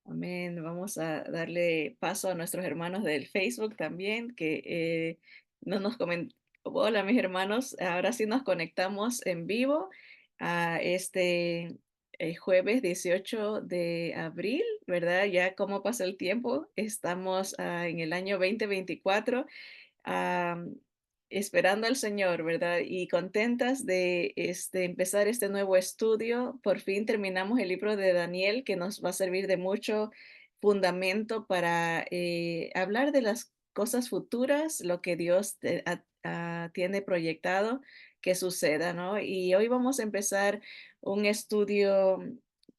Amén. Vamos a darle paso a nuestros hermanos del Facebook también, que no nos comen. Hola, mis hermanos. Ahora sí nos conectamos en vivo a este jueves 18 de abril, ¿verdad? Ya cómo pasa el tiempo. Estamos en el año 2024, am, esperando al Señor, ¿verdad? Y contentas de empezar este nuevo estudio. Por fin terminamos el libro de Daniel, que nos va a servir de mucho fundamento para hablar de las cosas futuras, lo que Dios tiene proyectado que suceda, ¿no? Y hoy vamos a empezar un estudio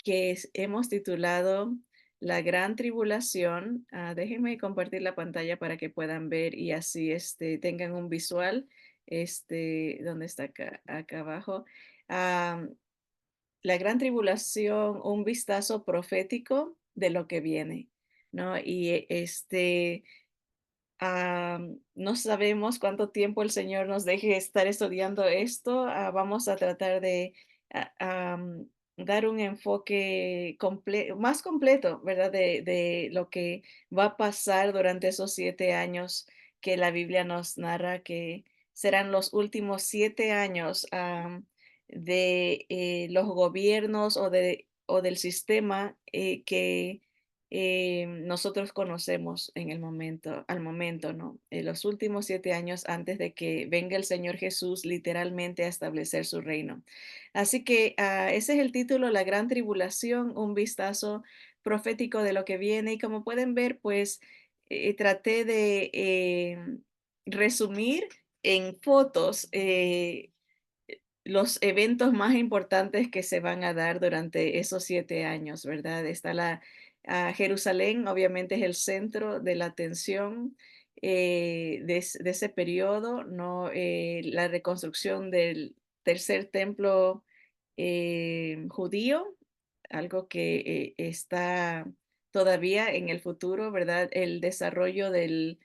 que hemos titulado La Gran Tribulación. Déjenme compartir la pantalla para que puedan ver y así tengan un visual. ¿Dónde está acá abajo? Am, la Gran Tribulación, un vistazo profético de lo que viene, ¿no? Y no sabemos cuánto tiempo el Señor nos deje estar estudiando esto. Vamos a tratar de ah, am, dar un enfoque más completo, ¿verdad? De lo que va a pasar durante esos 7 años que la Biblia nos narra que serán los últimos 7 años de los gobiernos o del sistema que nosotros conocemos en el momento, al momento, ¿no? En los últimos 7 años antes de que venga el Señor Jesús literalmente a establecer su reino. Así que ese es el título, La Gran Tribulación, un vistazo profético de lo que viene. Y como pueden ver, pues traté de resumir en fotos los eventos más importantes que se van a dar durante esos 7 años, ¿verdad? Está Jerusalén, obviamente es el centro de la atención de ese periodo, ¿no? La reconstrucción del tercer templo judío, algo que está todavía en el futuro, ¿verdad? El desarrollo de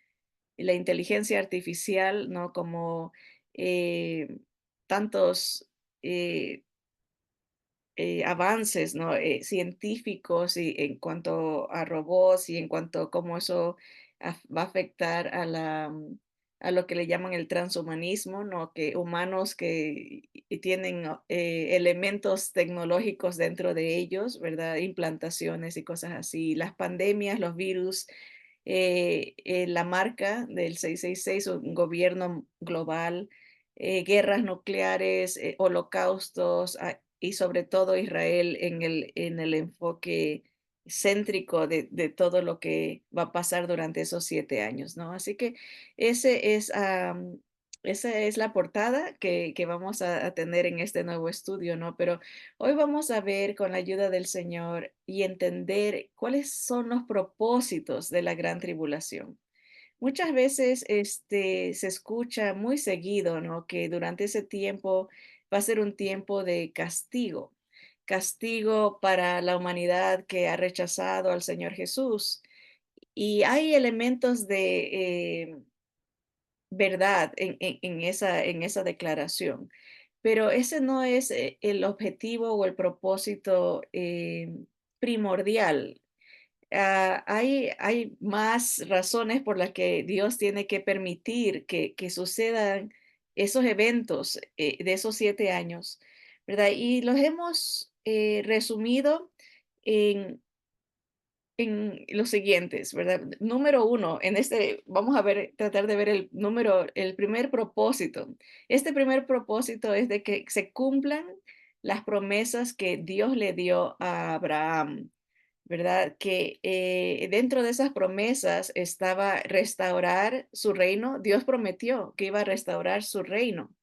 la inteligencia artificial, ¿no? Como eh, tantos eh, avances, ¿no? Científicos y en cuanto a robots y en cuanto a cómo eso va a afectar a lo que le llaman el transhumanismo, ¿no? Que humanos que tienen elementos tecnológicos dentro de ellos, ¿verdad? Implantaciones y cosas así. Las pandemias, los virus, la marca del 666, un gobierno global, guerras nucleares, holocaustos, y sobre todo Israel en el enfoque céntrico de todo lo que va a pasar durante esos 7 años, ¿no? Así que ese es, esa es la portada que vamos a tener en este nuevo estudio, ¿no? Pero hoy vamos a ver con la ayuda del Señor y entender cuáles son los propósitos de la gran tribulación. Muchas veces se escucha muy seguido, ¿no? Que durante ese tiempo va a ser un tiempo de castigo, castigo para la humanidad que ha rechazado al Señor Jesús. Y hay elementos de verdad en esa declaración, pero ese no es el objetivo o el propósito primordial. Hay más razones por las que Dios tiene que permitir que sucedan esos eventos de esos 7 años, ¿verdad? Y los hemos resumido en los siguientes, ¿verdad? Número uno, vamos a ver, tratar de ver el primer propósito. Este primer propósito es de que se cumplan las promesas que Dios le dio a Abraham, ¿verdad? Que dentro de esas promesas estaba restaurar su reino. Dios prometió que iba a restaurar su reino.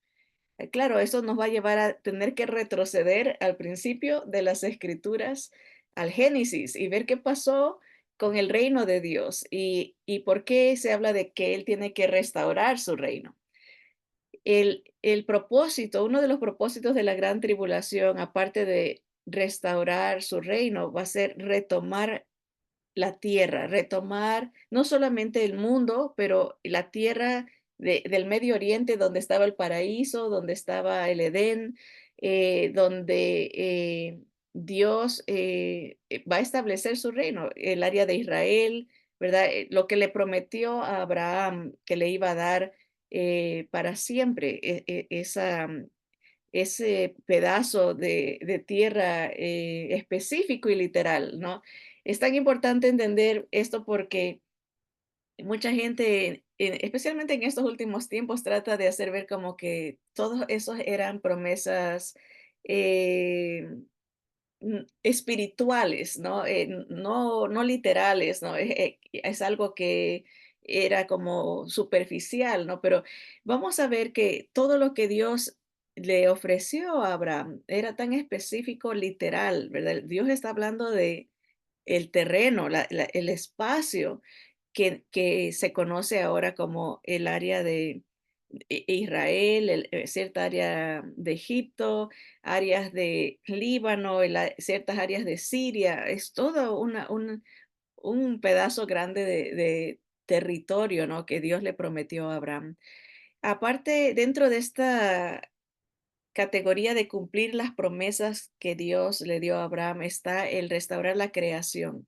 Claro, eso nos va a llevar a tener que retroceder al principio de las escrituras, al Génesis, y ver qué pasó con el reino de Dios y por qué se habla de que Él tiene que restaurar su reino. El propósito, uno de los propósitos de la gran tribulación, aparte de restaurar su reino, va a ser retomar la tierra, retomar no solamente el mundo, pero la tierra del Medio Oriente, donde estaba el paraíso, donde estaba el Edén, donde Dios va a establecer su reino, el área de Israel, ¿verdad? Lo que le prometió a Abraham que le iba a dar para siempre, ese pedazo de tierra específico y literal, ¿no? Es tan importante entender esto porque mucha gente, especialmente en estos últimos tiempos, trata de hacer ver como que todos esos eran promesas eh, espirituales, ¿no? No literales, ¿no? Es algo que era como superficial, ¿no? Pero vamos a ver que todo lo que Dios le ofreció a Abraham era tan específico, literal, ¿verdad? Dios está hablando de el terreno, el espacio que se conoce ahora como el área de Israel, cierta área de Egipto, áreas de Líbano, ciertas áreas de Siria. Es todo un pedazo grande de territorio, ¿no? Que Dios le prometió a Abraham. Aparte, dentro de esta categoría de cumplir las promesas que Dios le dio a Abraham está el restaurar la creación.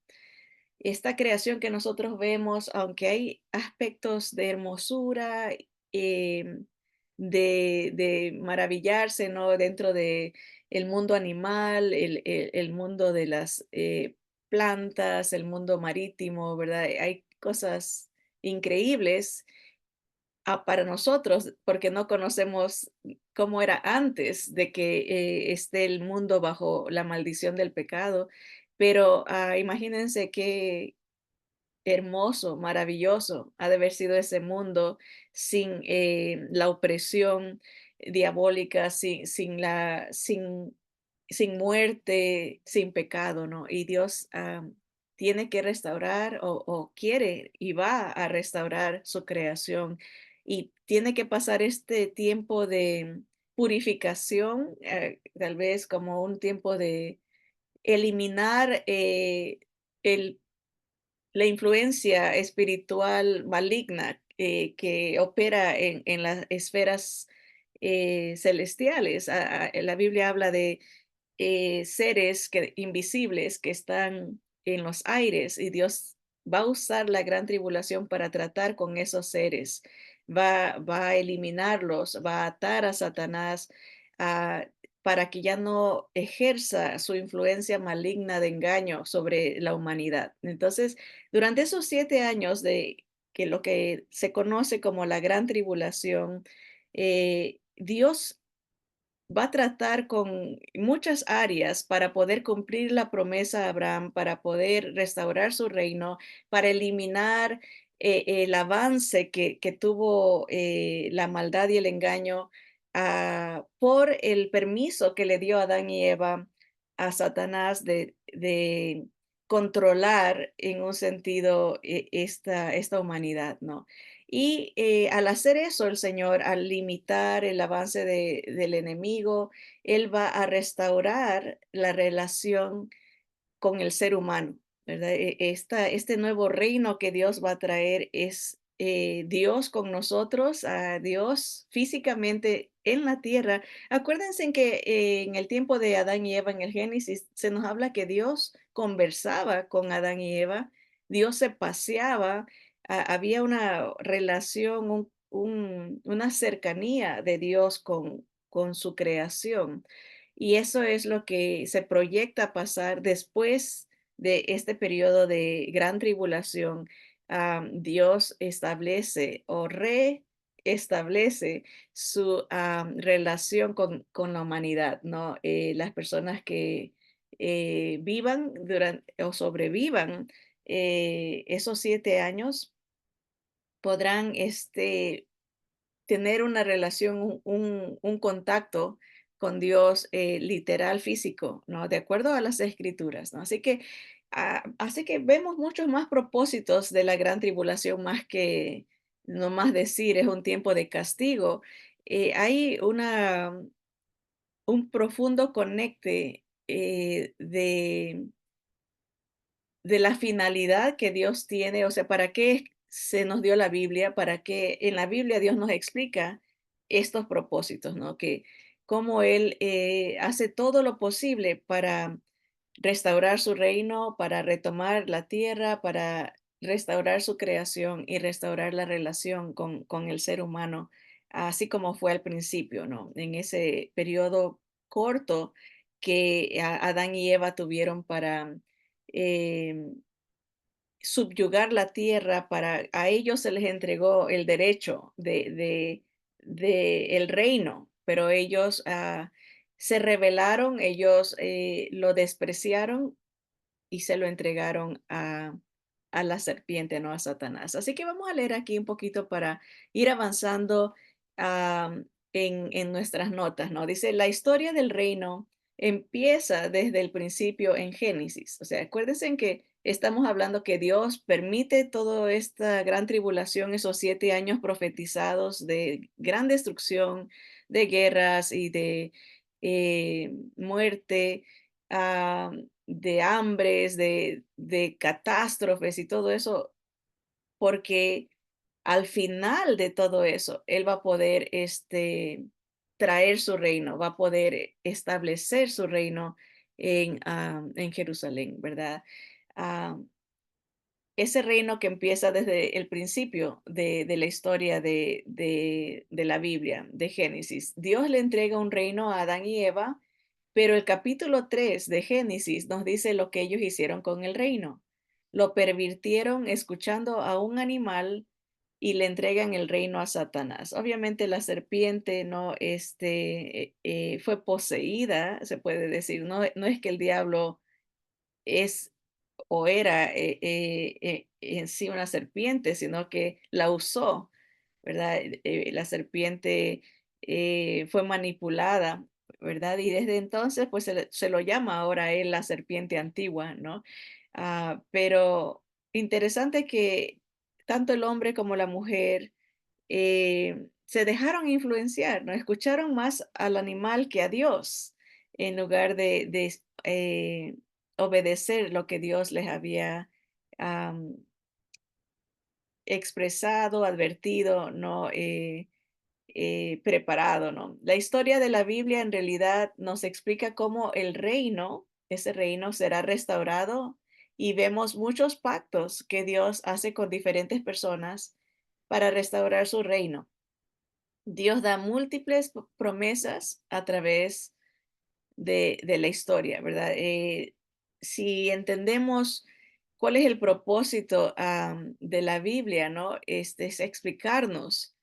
Esta creación que nosotros vemos, aunque hay aspectos de hermosura, de maravillarse, ¿no? Dentro de el mundo animal, el mundo de las plantas, el mundo marítimo, ¿verdad? Hay cosas increíbles para nosotros, porque no conocemos cómo era antes de que esté el mundo bajo la maldición del pecado. Pero imagínense qué hermoso, maravilloso ha de haber sido ese mundo sin la opresión diabólica, sin muerte, sin pecado, ¿no? Y Dios tiene que restaurar o quiere y va a restaurar su creación y tiene que pasar este tiempo de purificación, tal vez como un tiempo de eliminar el la influencia espiritual maligna que opera en las esferas celestiales. La Biblia habla de seres invisibles que están en los aires y Dios va a usar la gran tribulación para tratar con esos seres. Va a eliminarlos, va a atar a Satanás ah, para que ya no ejerza su influencia maligna de engaño sobre la humanidad. Entonces, durante esos 7 años de que lo que se conoce como la gran tribulación, Dios va a tratar con muchas áreas para poder cumplir la promesa a Abraham, para poder restaurar su reino, para eliminar el avance que tuvo la maldad y el engaño por el permiso que le dio Adán y Eva a Satanás de controlar en un sentido esta humanidad, ¿no? Y al hacer eso, el Señor, al limitar el avance del enemigo, Él va a restaurar la relación con el ser humano, ¿verdad? Este nuevo reino que Dios va a traer es Dios con nosotros, a Dios físicamente en la tierra. Acuérdense en que en el tiempo de Adán y Eva, en el Génesis, se nos habla que Dios conversaba con Adán y Eva, Dios se paseaba, había una relación, una cercanía de Dios con su creación. Y eso es lo que se proyecta pasar después de este periodo de gran tribulación. Dios establece o reestablece su relación con la humanidad, ¿no? Las personas que vivan durante o sobrevivan esos 7 años podrán tener una relación, un contacto con Dios literal, físico, ¿no? De acuerdo a las escrituras, ¿no? Así que vemos muchos más propósitos de la gran tribulación, más que no más decir es un tiempo de castigo. Hay un profundo conecte de la finalidad que Dios tiene, o sea, ¿para qué se nos dio la Biblia? ¿Para qué en la Biblia Dios nos explica estos propósitos, ¿no? Que cómo Él hace todo lo posible para restaurar su reino, para retomar la tierra, para restaurar su creación y restaurar la relación con el ser humano, así como fue al principio, ¿no? En ese periodo corto que Adán y Eva tuvieron para em, subyugar la tierra, para a ellos se les entregó el derecho de el reino, pero ellos se rebelaron, ellos lo despreciaron y se lo entregaron a la serpiente, no a Satanás. Así que vamos a leer aquí un poquito para ir avanzando en nuestras notas, ¿no? Dice, la historia del reino empieza desde el principio en Génesis. O sea, acuérdense en que estamos hablando que Dios permite toda esta gran tribulación, esos 7 años profetizados de gran destrucción, de guerras y de muerte, ah, de hambres, de catástrofes y todo eso, porque al final de todo eso, Él va a poder traer su reino, va a poder establecer su reino en Jerusalén, ¿verdad? Ah, ese reino que empieza desde el principio de la historia de la Biblia, de Génesis. Dios le entrega un reino a Adán y Eva, pero el capítulo 3 de Génesis nos dice lo que ellos hicieron con el reino. Lo pervirtieron escuchando a un animal y le entregan el reino a Satanás. Obviamente la serpiente no fue poseída, se puede decir. No, no es que el diablo es o era en sí una serpiente, sino que la usó, ¿verdad? La serpiente fue manipulada, ¿verdad? Y desde entonces, pues se lo llama ahora a él la serpiente antigua, ¿no? Pero interesante que tanto el hombre como la mujer se dejaron influenciar, ¿no? Escucharon más al animal que a Dios, en lugar de obedecer lo que Dios les había am, expresado, advertido, ¿no? Preparado, ¿no? La historia de la Biblia en realidad nos explica cómo el reino, ese reino será restaurado, y vemos muchos pactos que Dios hace con diferentes personas para restaurar su reino. Dios da múltiples promesas a través de la historia, ¿verdad? Si entendemos cuál es el propósito de la Biblia, ¿no? Es explicarnos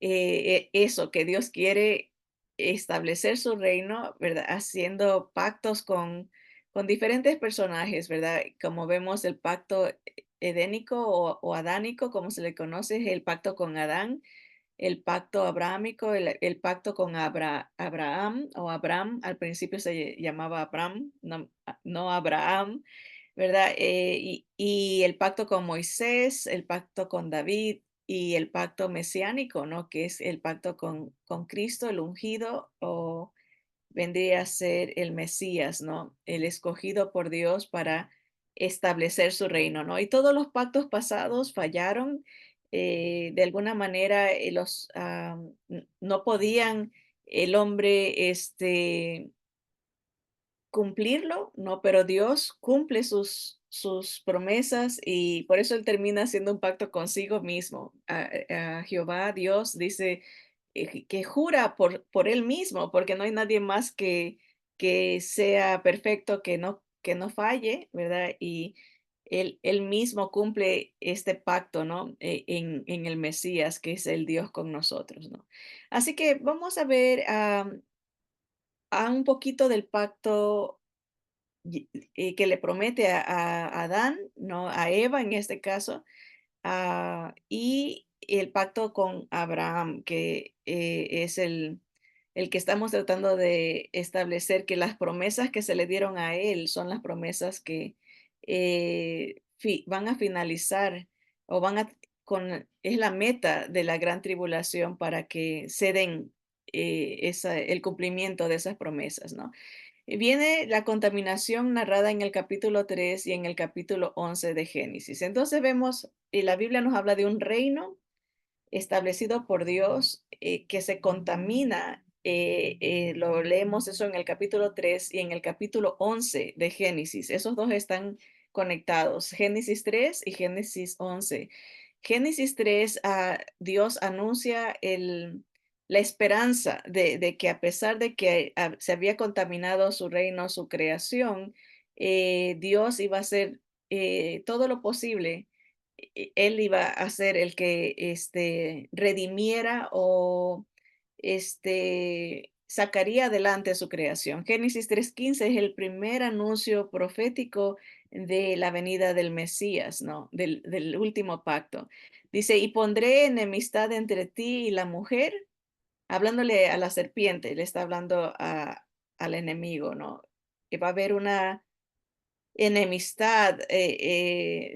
eso, que Dios quiere establecer su reino, ¿verdad? Haciendo pactos con diferentes personajes, ¿verdad? Como vemos el pacto edénico o adánico, como se le conoce, es el pacto con Adán, el pacto abrahámico, el pacto con Abraham o Abram, al principio se llamaba Abram, no, no Abraham, ¿verdad? Y el pacto con Moisés, el pacto con David y el pacto mesiánico, ¿no? Que es el pacto con Cristo, el ungido, o vendría a ser el Mesías, ¿no? El escogido por Dios para establecer su reino, ¿no? Y todos los pactos pasados fallaron. De alguna manera, no podían el hombre cumplirlo, ¿no? Pero Dios cumple sus promesas, y por eso Él termina haciendo un pacto consigo mismo. A Jehová, Dios, dice que jura por Él mismo, porque no hay nadie más que sea perfecto, que no falle, ¿verdad? Y Él mismo cumple este pacto, ¿no? En el Mesías, que es el Dios con nosotros, ¿no? Así que vamos a ver a un poquito del pacto que le promete a Adán, ¿no? A Eva en este caso, y el pacto con Abraham, que es el que estamos tratando de establecer, que las promesas que se le dieron a él son las promesas que van a finalizar o es la meta de la gran tribulación, para que se den el cumplimiento de esas promesas, ¿no? Viene la contaminación narrada en el capítulo 3 y en el capítulo 11 de Génesis. Entonces vemos, y la Biblia nos habla de un reino establecido por Dios que se contamina lo leemos eso en el capítulo 3 y en el capítulo 11 de Génesis. Esos dos están conectados, Génesis 3 y Génesis 11. Génesis 3, Dios anuncia la esperanza de que a pesar de que se había contaminado su reino, su creación, Dios iba a hacer todo lo posible. Él iba a ser el que redimiera o sacaría adelante su creación. Génesis 3:15 es el primer anuncio profético de la venida del Mesías, ¿no? Del último pacto. Dice, y pondré enemistad entre ti y la mujer, hablándole a la serpiente, le está hablando al enemigo, ¿no? Que va a haber una enemistad,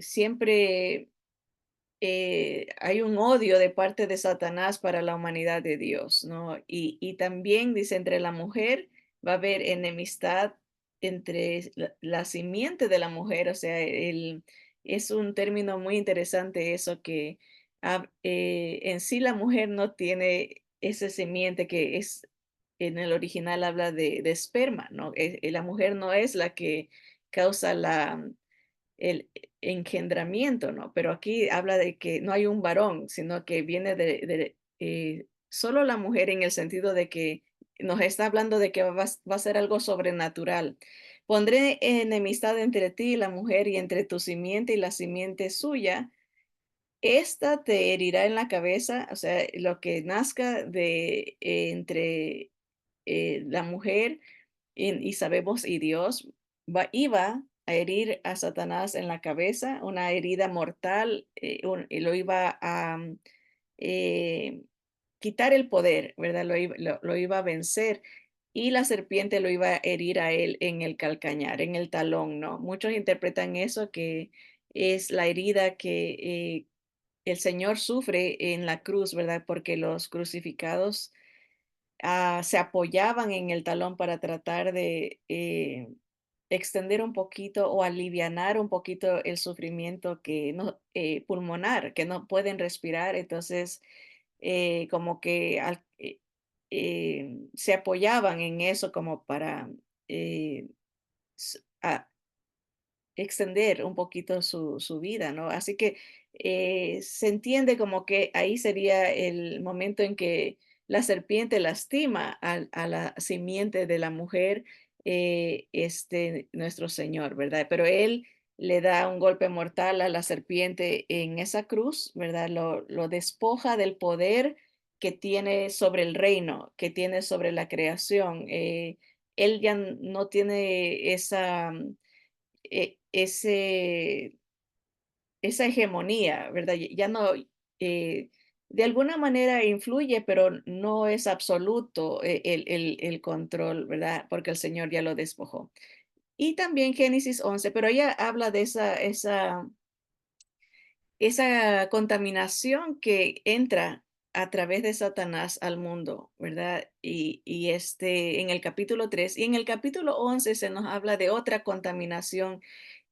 siempre hay un odio de parte de Satanás para la humanidad de Dios, ¿no? Y también dice, entre la mujer va a haber enemistad entre la simiente de la mujer, o sea, es un término muy interesante eso que en sí la mujer no tiene esa simiente que es, en el original habla de esperma, ¿no? La mujer no es la que causa el engendramiento, ¿no? Pero aquí habla de que no hay un varón, sino que viene solo la mujer en el sentido de que nos está hablando de que va a ser algo sobrenatural. Pondré enemistad entre ti y la mujer y entre tu simiente y la simiente suya. Esta te herirá en la cabeza, o sea, lo que nazca de entre la mujer y sabemos, y Dios iba a herir a Satanás en la cabeza, una herida mortal, y lo iba a eh, quitar el poder, ¿verdad? Lo iba a vencer y la serpiente lo iba a herir a él en el calcañar, en el talón, ¿no? Muchos interpretan eso que es la herida que el Señor sufre en la cruz, ¿verdad? Porque los crucificados se apoyaban en el talón para tratar de extender un poquito o alivianar un poquito el sufrimiento que no, pulmonar, que no pueden respirar. Entonces, como que se apoyaban en eso como para eh, s- a- extender un poquito su vida, ¿no? Así que se entiende como que ahí sería el momento en que la serpiente lastima a la simiente de la mujer, nuestro Señor, ¿verdad? Pero Él le da un golpe mortal a la serpiente en esa cruz, ¿verdad? Lo despoja del poder que tiene sobre el reino, que tiene sobre la creación. Él ya no tiene ese esa hegemonía, ¿verdad? Ya no, de alguna manera influye, pero no es absoluto el control, ¿verdad? Porque el Señor ya lo despojó. Y también Génesis 11, pero ella habla de esa contaminación que entra a través de Satanás al mundo, ¿verdad? Y en el capítulo 3 y en el capítulo 11 se nos habla de otra contaminación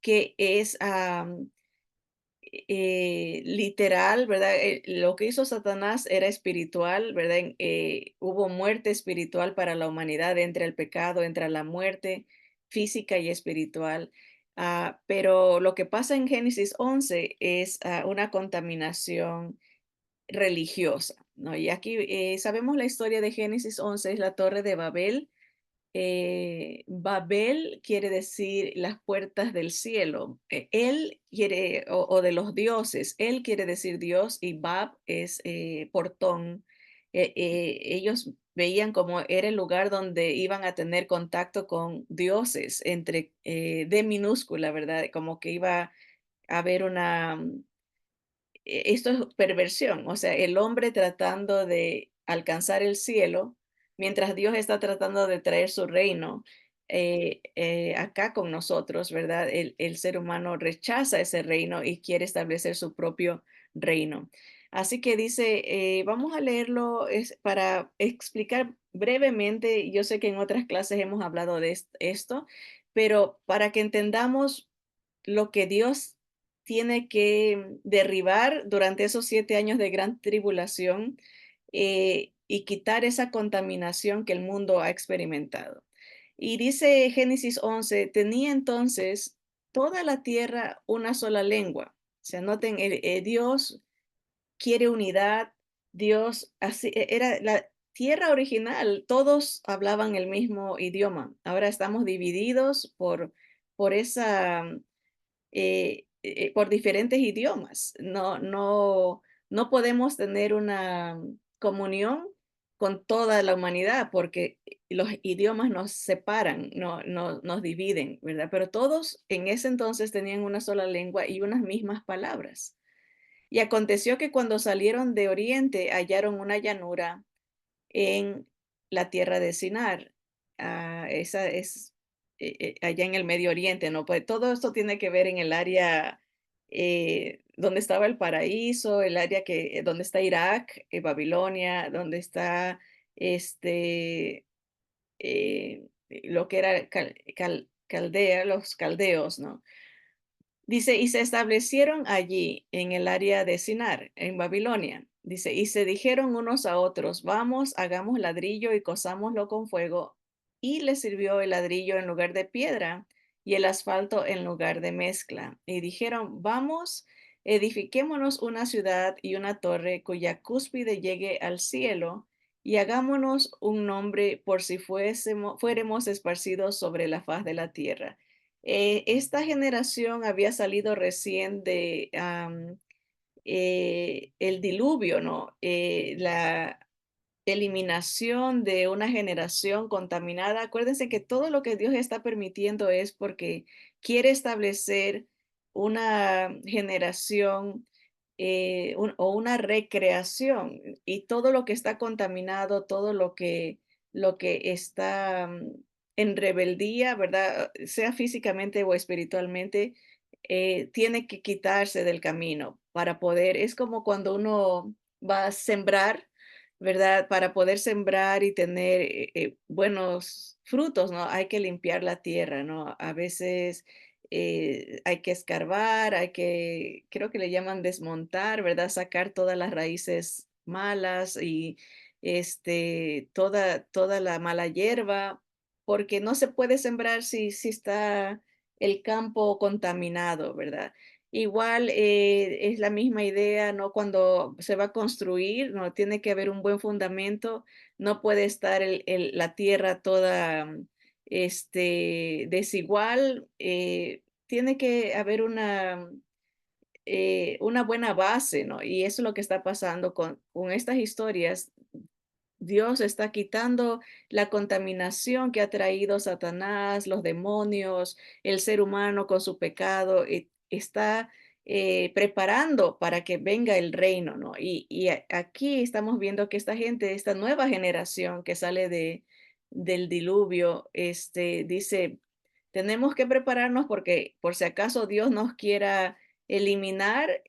que es literal, ¿verdad? Lo que hizo Satanás era espiritual, ¿verdad? Hubo muerte espiritual para la humanidad, entre el pecado, entre la muerte física y espiritual. Pero lo que pasa en Génesis 11 es una contaminación religiosa, ¿no? Y aquí sabemos la historia de Génesis 11, es la Torre de Babel. Babel quiere decir las puertas del cielo. Él quiere, o de los dioses, él quiere decir Dios y Bab es portón. Ellos veían como era el lugar donde iban a tener contacto con dioses, entre D minúscula, ¿verdad? Como que iba a haber esto es perversión, o sea, el hombre tratando de alcanzar el cielo, mientras Dios está tratando de traer su reino acá con nosotros, ¿verdad? El ser humano rechaza ese reino y quiere establecer su propio reino. Así que dice, vamos a leerlo para explicar brevemente, yo sé que en otras clases hemos hablado de esto, pero para que entendamos lo que Dios tiene que derribar durante esos 7 años de gran tribulación, y quitar esa contaminación que el mundo ha experimentado. Y dice Génesis 11, tenía entonces toda la tierra una sola lengua. O sea, noten, Dios quiere unidad, Dios así era la tierra original, todos hablaban el mismo idioma. Ahora estamos divididos por esa por diferentes idiomas. No podemos tener una comunión con toda la humanidad porque los idiomas nos separan, nos dividen, ¿verdad? Pero todos en ese entonces tenían una sola lengua y unas mismas palabras. Y aconteció que cuando salieron de Oriente hallaron una llanura en la tierra de Sinar. Esa es allá en el Medio Oriente, ¿no? Pues todo esto tiene que ver en el área donde estaba el paraíso, el área donde está Irak, Babilonia, donde está este, lo que era Caldea, los caldeos, ¿no? Dice, y se establecieron allí en el área de Sinar, en Babilonia. Dice, y se dijeron unos a otros, vamos, hagamos ladrillo y cosámoslo con fuego. Y les sirvió el ladrillo en lugar de piedra y el asfalto en lugar de mezcla. Y dijeron, vamos, edifiquémonos una ciudad y una torre cuya cúspide llegue al cielo y hagámonos un nombre por si fuéramos esparcidos sobre la faz de la tierra. Esta generación había salido recién de el diluvio, ¿no? La eliminación de una generación contaminada. Acuérdense que todo lo que Dios está permitiendo es porque quiere establecer una generación o una recreación y todo lo que está contaminado, todo lo que está en rebeldía, ¿verdad? Sea físicamente o espiritualmente, tiene que quitarse del camino para poder, es como cuando uno va a sembrar, ¿verdad? Para poder sembrar y tener buenos frutos, ¿no? Hay que limpiar la tierra, ¿no? A veces hay que escarbar, creo que le llaman desmontar, ¿verdad? Sacar todas las raíces malas y toda la mala hierba, porque no se puede sembrar si está el campo contaminado, ¿verdad? Igual es la misma idea, ¿no? Cuando se va a construir, ¿no? Tiene que haber un buen fundamento, no puede estar la tierra toda desigual, tiene que haber una buena base, ¿no? Y eso es lo que está pasando con estas historias. Dios está quitando la contaminación que ha traído Satanás, los demonios, el ser humano con su pecado, y está preparando para que venga el reino, ¿no? Y aquí estamos viendo que esta gente, esta nueva generación que sale del diluvio, dice, tenemos que prepararnos porque por si acaso Dios nos quiera eliminar,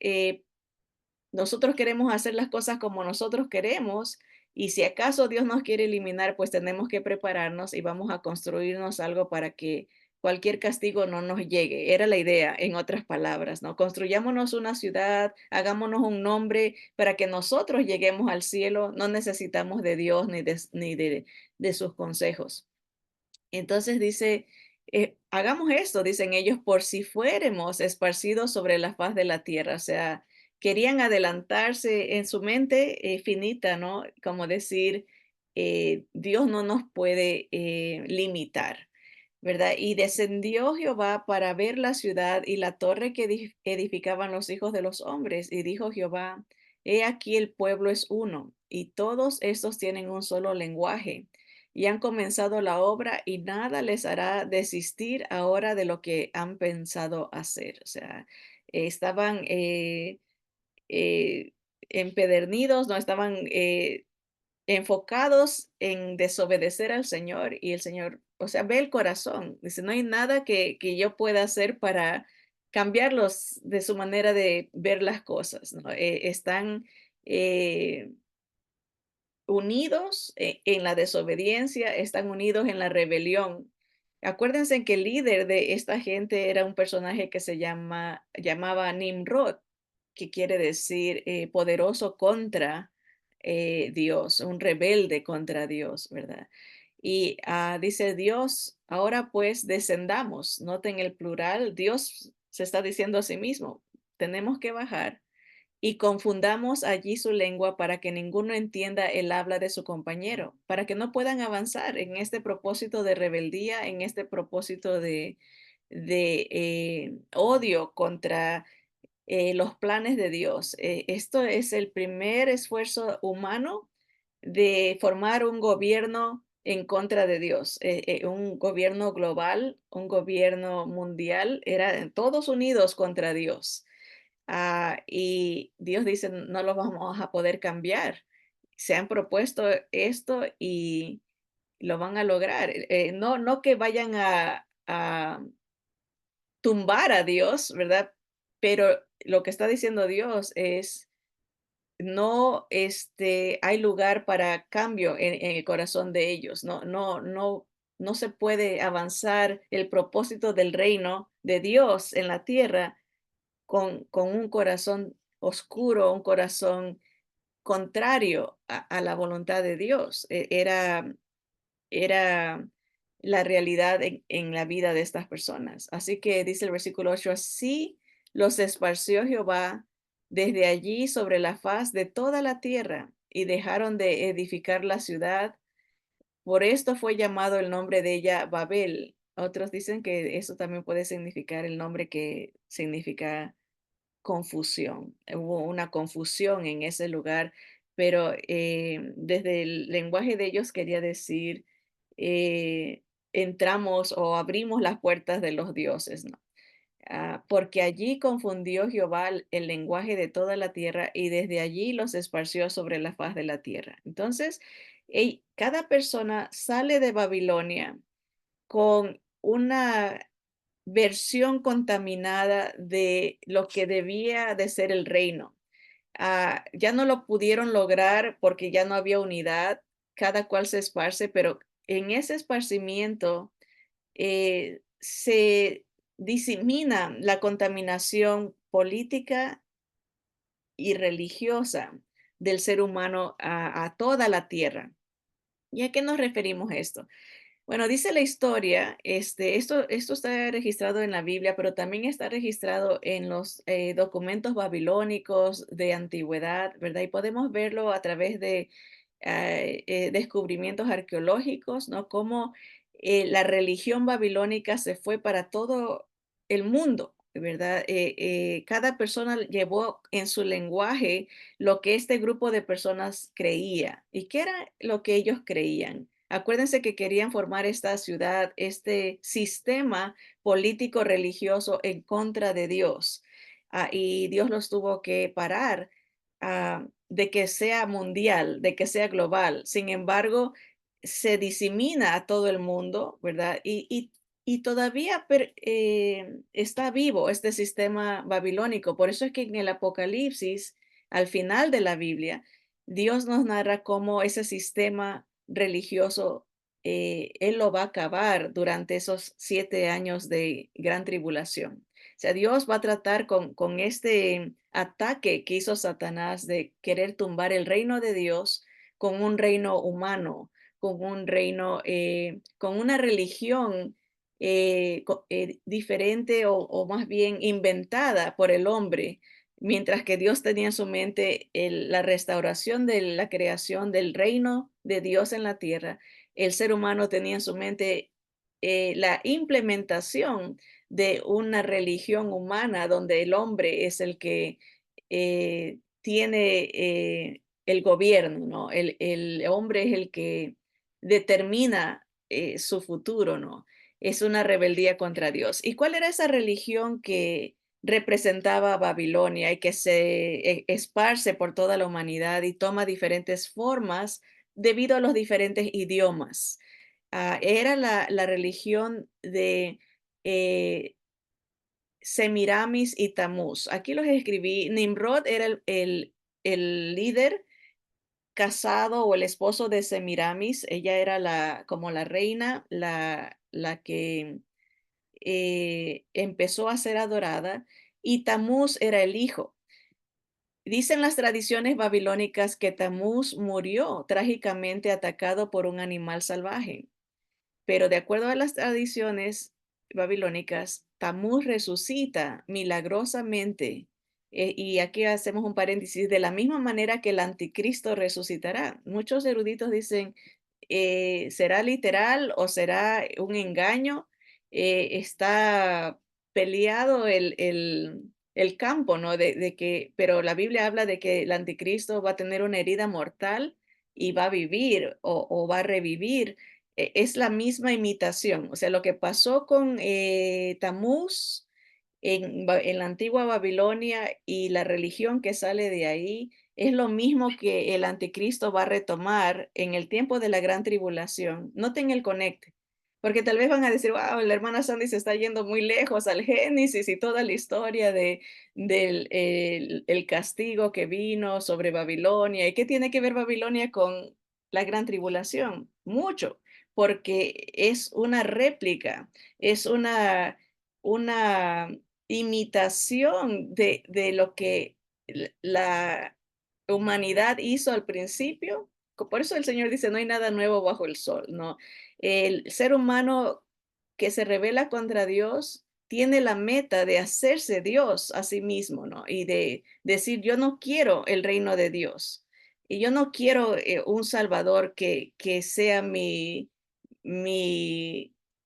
nosotros queremos hacer las cosas como nosotros queremos y si acaso Dios nos quiere eliminar, pues tenemos que prepararnos y vamos a construirnos algo para que cualquier castigo no nos llegue. Era la idea, en otras palabras, ¿no? Construyámonos una ciudad, hagámonos un nombre para que nosotros lleguemos al cielo. No necesitamos de Dios ni de sus consejos. Entonces dice, hagamos esto, dicen ellos, por si fuéramos esparcidos sobre la faz de la tierra. O sea, querían adelantarse en su mente finita, ¿no? Como decir, Dios no nos puede limitar, ¿verdad? Y descendió Jehová para ver la ciudad y la torre que edificaban los hijos de los hombres. Y dijo Jehová, he aquí el pueblo es uno, y todos estos tienen un solo lenguaje y han comenzado la obra y nada les hará desistir ahora de lo que han pensado hacer. O sea, estaban eh, empedernidos, no estaban enfocados en desobedecer al Señor y el Señor, o sea, ve el corazón. Dice, no hay nada que yo pueda hacer para cambiarlos de su manera de ver las cosas, ¿no? Están unidos en la desobediencia, están unidos en la rebelión. Acuérdense que el líder de esta gente era un personaje que llamaba Nimrod, que quiere decir poderoso contra. Dios, un rebelde contra Dios, ¿verdad? Y dice Dios, ahora pues descendamos, noten el plural, Dios se está diciendo a sí mismo, tenemos que bajar y confundamos allí su lengua para que ninguno entienda el habla de su compañero, para que no puedan avanzar en este propósito de rebeldía, en este propósito de odio contra los planes de Dios. Esto es el primer esfuerzo humano de formar un gobierno en contra de Dios, un gobierno global, un gobierno mundial, eran todos unidos contra Dios. Y Dios dice, no lo vamos a poder cambiar. Se han propuesto esto y lo van a lograr. No, no que vayan a tumbar a Dios, ¿verdad? Pero lo que está diciendo Dios es, no hay lugar para cambio en el corazón de ellos. No, no, no, no se puede avanzar el propósito del reino de Dios en la tierra con un corazón oscuro, un corazón contrario a la voluntad de Dios. Era la realidad en la vida de estas personas. Así que dice el versículo 8, así los esparció Jehová desde allí sobre la faz de toda la tierra y dejaron de edificar la ciudad. Por esto fue llamado el nombre de ella Babel. Otros dicen que eso también puede significar el nombre que significa confusión. Hubo una confusión en ese lugar, pero desde el lenguaje de ellos quería decir, entramos o abrimos las puertas de los dioses, ¿no? Porque allí confundió Jehová el lenguaje de toda la tierra y desde allí los esparció sobre la faz de la tierra. Entonces, cada persona sale de Babilonia con una versión contaminada de lo que debía de ser el reino. Ya no lo pudieron lograr porque ya no había unidad, cada cual se esparce, pero en ese esparcimiento se disemina la contaminación política y religiosa del ser humano a toda la tierra. ¿Y a qué nos referimos esto? Bueno, dice la historia, esto está registrado en la Biblia, pero también está registrado en los documentos babilónicos de antigüedad, ¿verdad? Y podemos verlo a través de descubrimientos arqueológicos, ¿no? Cómo la religión babilónica se fue para todo el mundo, ¿verdad? Cada persona llevó en su lenguaje lo que este grupo de personas creía. ¿Y qué era lo que ellos creían? Acuérdense que querían formar esta ciudad, este sistema político religioso en contra de Dios. Y Dios los tuvo que parar de que sea mundial, de que sea global. Sin embargo, se disemina a todo el mundo, ¿verdad? Y todavía está vivo este sistema babilónico. Por eso es que en el Apocalipsis, al final de la Biblia, Dios nos narra cómo ese sistema religioso, Él lo va a acabar durante esos 7 años de gran tribulación. O sea, Dios va a tratar con este ataque que hizo Satanás de querer tumbar el reino de Dios con un reino humano, con un reino, con una religión diferente o más bien inventada por el hombre, mientras que Dios tenía en su mente la restauración de la creación del reino de Dios en la tierra. El ser humano tenía en su mente la implementación de una religión humana donde el hombre es el que tiene el gobierno, ¿no? El hombre es el que determina su futuro, ¿no? Es una rebeldía contra Dios. ¿Y cuál era esa religión que representaba a Babilonia y que se esparce por toda la humanidad y toma diferentes formas debido a los diferentes idiomas? Era la religión de eh, Semiramis y Tamuz. Aquí los escribí. Nimrod era el líder casado o el esposo de Semiramis. Ella era como la reina, la que empezó a ser adorada. Y Tamuz era el hijo. Dicen las tradiciones babilónicas que Tamuz murió trágicamente atacado por un animal salvaje. Pero de acuerdo a las tradiciones babilónicas, Tamuz resucita milagrosamente. Y aquí hacemos un paréntesis, de la misma manera que el anticristo resucitará. Muchos eruditos dicen, ¿será literal o será un engaño? Está peleado el campo, ¿no? Pero la Biblia habla de que el anticristo va a tener una herida mortal y va a vivir o va a revivir. Es la misma imitación. O sea, lo que pasó con Tamuz en la antigua Babilonia y la religión que sale de ahí es lo mismo que el anticristo va a retomar en el tiempo de la gran tribulación. Noten el conecte, porque tal vez van a decir, wow, la hermana Sandy se está yendo muy lejos al Génesis y toda la historia del el castigo que vino sobre Babilonia. ¿Y qué tiene que ver Babilonia con la gran tribulación? Mucho, porque es una réplica, es una imitación de lo que la humanidad hizo al principio. Por eso el Señor dice, no hay nada nuevo bajo el sol, ¿no? El ser humano que se revela contra Dios tiene la meta de hacerse Dios a sí mismo, ¿no? Y de decir, yo no quiero el reino de Dios. Y yo no quiero un Salvador que sea mi,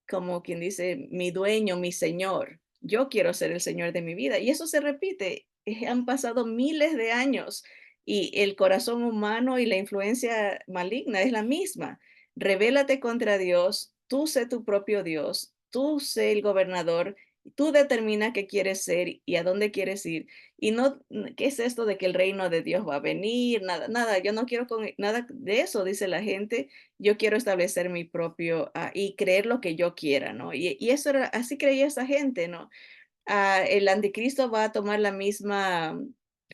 como quien dice, mi dueño, mi Señor. Yo quiero ser el Señor de mi vida. Y eso se repite. Han pasado miles de años y el corazón humano y la influencia maligna es la misma. Rebélate contra Dios, tú sé tu propio Dios, tú sé el gobernador, tú determina qué quieres ser y a dónde quieres ir. Y no, ¿qué es esto de que el reino de Dios va a venir? Nada, nada, yo no quiero con nada de eso, dice la gente. Yo quiero establecer mi propio y creer lo que yo quiera, ¿no? Y eso era, así creía esa gente, ¿no? El anticristo va a tomar la misma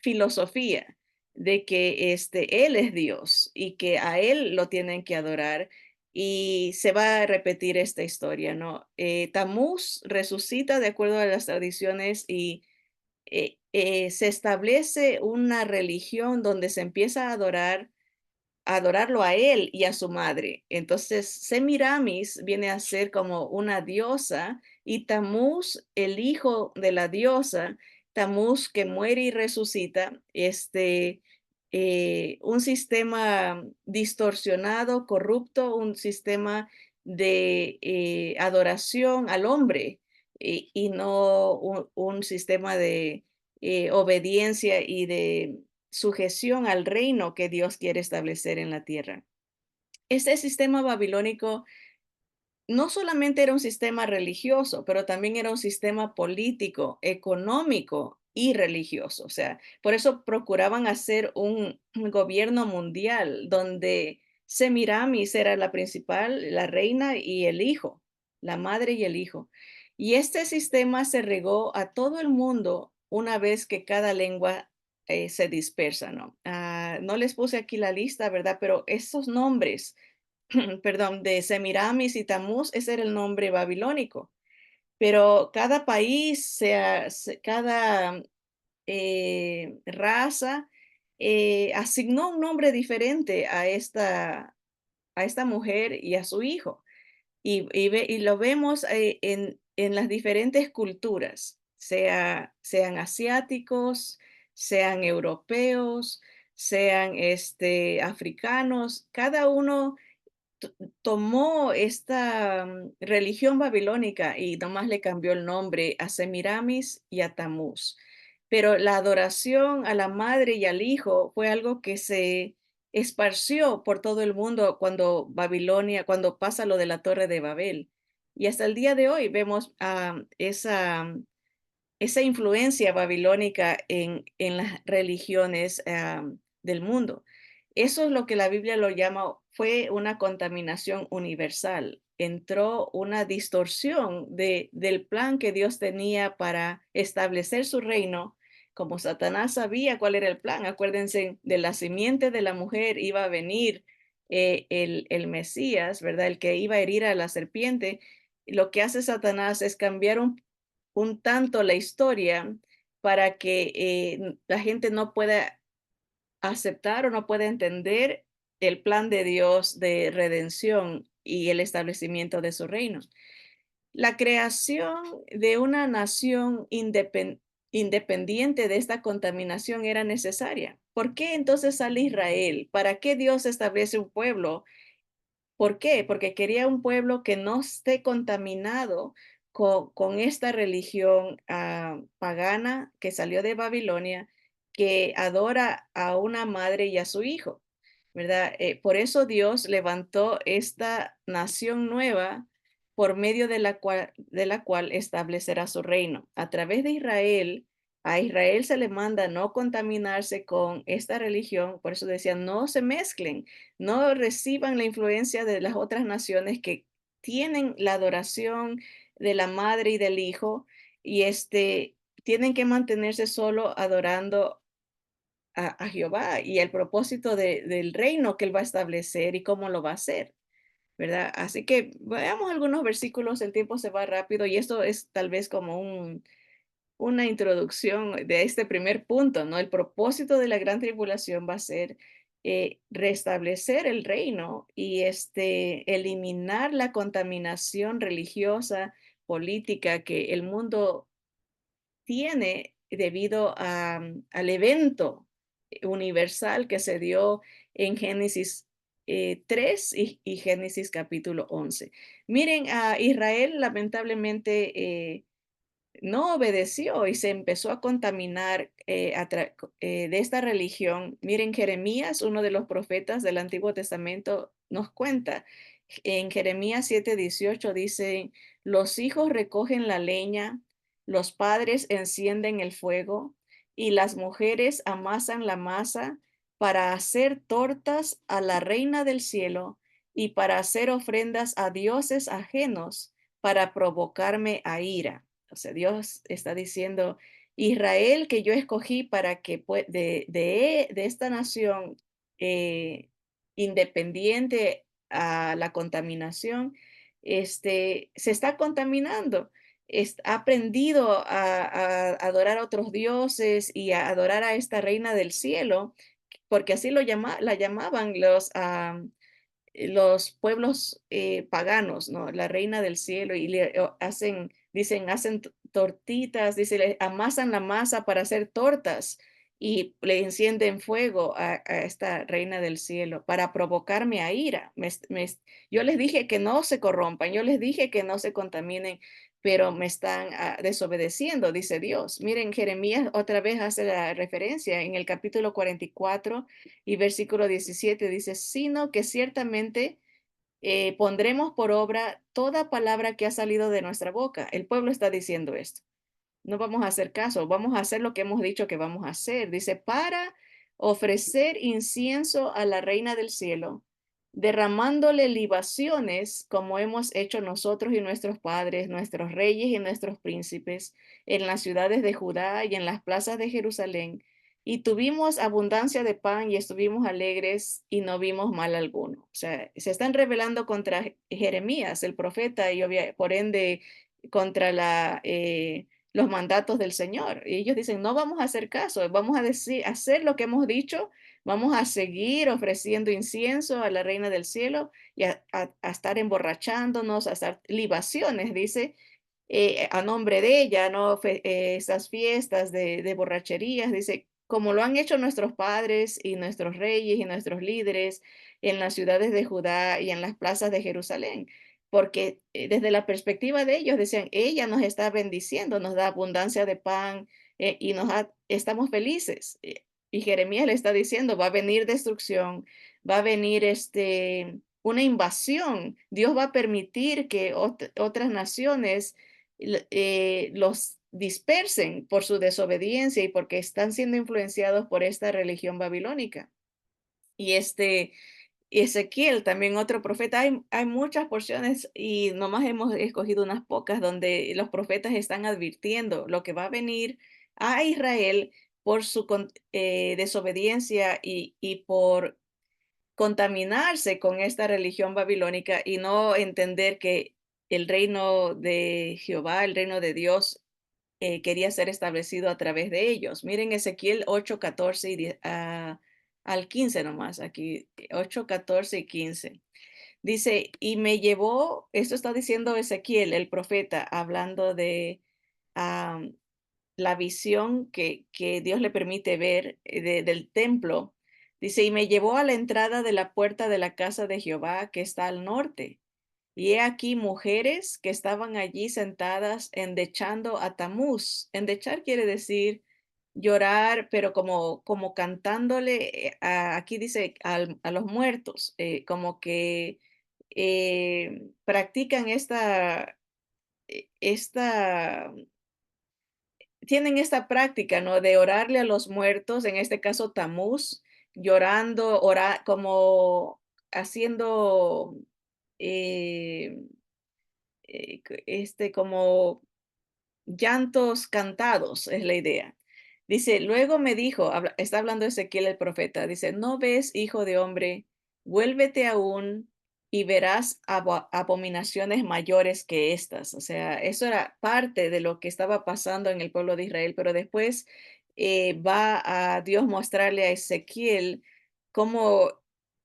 filosofía de que él es Dios y que a él lo tienen que adorar y se va a repetir esta historia, ¿no? Tamuz resucita de acuerdo a las tradiciones y se establece una religión donde se empieza a adorarlo a él y a su madre. Entonces, Semiramis viene a ser como una diosa y Tamuz, el hijo de la diosa, Tamuz que muere y resucita, un sistema distorsionado, corrupto, un sistema de adoración al hombre y no un sistema de obediencia y de sujeción al reino que Dios quiere establecer en la tierra. Este sistema babilónico no solamente era un sistema religioso, pero también era un sistema político, económico y religioso. O sea, por eso procuraban hacer un gobierno mundial donde Semiramis era la principal, la reina y el hijo, la madre y el hijo. Y este sistema se regó a todo el mundo una vez que cada lengua se dispersa, ¿no? No les puse aquí la lista, ¿verdad? Pero esos nombres perdón, de Semiramis y Tamuz, ese era el nombre babilónico. Pero cada país, cada raza, asignó un nombre diferente a esta mujer y a su hijo. Y lo vemos en las diferentes culturas, sean asiáticos, sean europeos, sean africanos, cada uno tomó esta religión babilónica y nomás le cambió el nombre a Semiramis y a Tamuz. Pero la adoración a la madre y al hijo fue algo que se esparció por todo el mundo cuando Babilonia, cuando pasa lo de la Torre de Babel. Y hasta el día de hoy vemos esa influencia babilónica en las religiones del mundo. Eso es lo que la Biblia lo llama, fue una contaminación universal. Entró una distorsión del plan que Dios tenía para establecer su reino. Como Satanás sabía cuál era el plan, acuérdense, de la simiente de la mujer iba a venir el Mesías, ¿verdad? El que iba a herir a la serpiente. Lo que hace Satanás es cambiar un tanto la historia para que la gente no pueda aceptar o no pueda entender el plan de Dios de redención y el establecimiento de su reino. La creación de una nación independiente de esta contaminación era necesaria. ¿Por qué entonces sale Israel? ¿Para qué Dios establece un pueblo? ¿Por qué? Porque quería un pueblo que no esté contaminado con esta religión pagana que salió de Babilonia, que adora a una madre y a su hijo, ¿verdad? Por eso Dios levantó esta nación nueva por medio de la cual establecerá su reino. A través de Israel, a Israel se le manda no contaminarse con esta religión, por eso decía, no se mezclen, no reciban la influencia de las otras naciones que tienen la adoración de la madre y del hijo y tienen que mantenerse solo adorando a Jehová y el propósito del reino que él va a establecer y cómo lo va a hacer, ¿verdad? Así que veamos algunos versículos, el tiempo se va rápido y esto es tal vez como una introducción de este primer punto, ¿no? El propósito de la gran tribulación va a ser restablecer el reino y eliminar la contaminación religiosa, política que el mundo tiene debido al evento universal que se dio en Génesis 3 y Génesis capítulo 11. Miren, a Israel lamentablemente no obedeció y se empezó a contaminar de esta religión. Miren, Jeremías, uno de los profetas del Antiguo Testamento, nos cuenta. En Jeremías 7:18 dice, los hijos recogen la leña, los padres encienden el fuego y las mujeres amasan la masa para hacer tortas a la reina del cielo y para hacer ofrendas a dioses ajenos para provocarme a ira. O sea, Dios está diciendo, Israel que yo escogí para que de esta nación independiente a la contaminación, se está contaminando. Ha aprendido a adorar a otros dioses y a adorar a esta reina del cielo, porque así la llamaban los pueblos paganos, ¿no? La reina del cielo y dicen, hacen tortitas, dice, le amasan la masa para hacer tortas y le encienden fuego a esta reina del cielo para provocarme a ira. Yo les dije que no se corrompan, yo les dije que no se contaminen, pero me están desobedeciendo, dice Dios. Miren, Jeremías otra vez hace la referencia en el capítulo 44 y versículo 17 dice, sino que ciertamente pondremos por obra toda palabra que ha salido de nuestra boca. El pueblo está diciendo esto. No vamos a hacer caso, vamos a hacer lo que hemos dicho que vamos a hacer. Dice, para ofrecer incienso a la reina del cielo, derramándole libaciones como hemos hecho nosotros y nuestros padres, nuestros reyes y nuestros príncipes, en las ciudades de Judá y en las plazas de Jerusalén. Y tuvimos abundancia de pan y estuvimos alegres y no vimos mal alguno. O sea, se están rebelando contra Jeremías, el profeta, y por ende contra los mandatos del Señor. Y ellos dicen, no vamos a hacer caso, vamos a hacer lo que hemos dicho, vamos a seguir ofreciendo incienso a la Reina del Cielo y a estar emborrachándonos, a estar libaciones, dice, a nombre de ella, ¿no? Esas fiestas de borracherías, dice, como lo han hecho nuestros padres y nuestros reyes y nuestros líderes en las ciudades de Judá y en las plazas de Jerusalén. Porque desde la perspectiva de ellos decían, ella nos está bendiciendo, nos da abundancia de pan y estamos felices. Y Jeremías le está diciendo, va a venir destrucción, va a venir una invasión. Dios va a permitir que otras naciones los dispersen por su desobediencia y porque están siendo influenciados por esta religión babilónica. Y Ezequiel, también otro profeta, hay muchas porciones y nomás hemos escogido unas pocas donde los profetas están advirtiendo lo que va a venir a Israel por su desobediencia y por contaminarse con esta religión babilónica y no entender que el reino de Jehová, el reino de Dios, quería ser establecido a través de ellos. Miren Ezequiel 8, 14 al 15 nomás, aquí 8, 14 y 15. Dice, y me llevó, esto está diciendo Ezequiel, el profeta, hablando de am, la visión que Dios le permite ver del templo. Dice, y me llevó a la entrada de la puerta de la casa de Jehová que está al norte. Y he aquí mujeres que estaban allí sentadas endechando a Tamuz. Endechar quiere decir llorar, pero como cantándole, aquí dice a los muertos, como que practican esta tienen esta práctica, ¿no? De orarle a los muertos, en este caso Tamuz, llorando, como haciendo, eh, como llantos cantados, es la idea. Dice, luego me dijo, está hablando Ezequiel el profeta, dice, ¿no ves, hijo de hombre? Vuélvete aún y verás abominaciones mayores que estas. O sea, eso era parte de lo que estaba pasando en el pueblo de Israel, pero después va a Dios mostrarle a Ezequiel cómo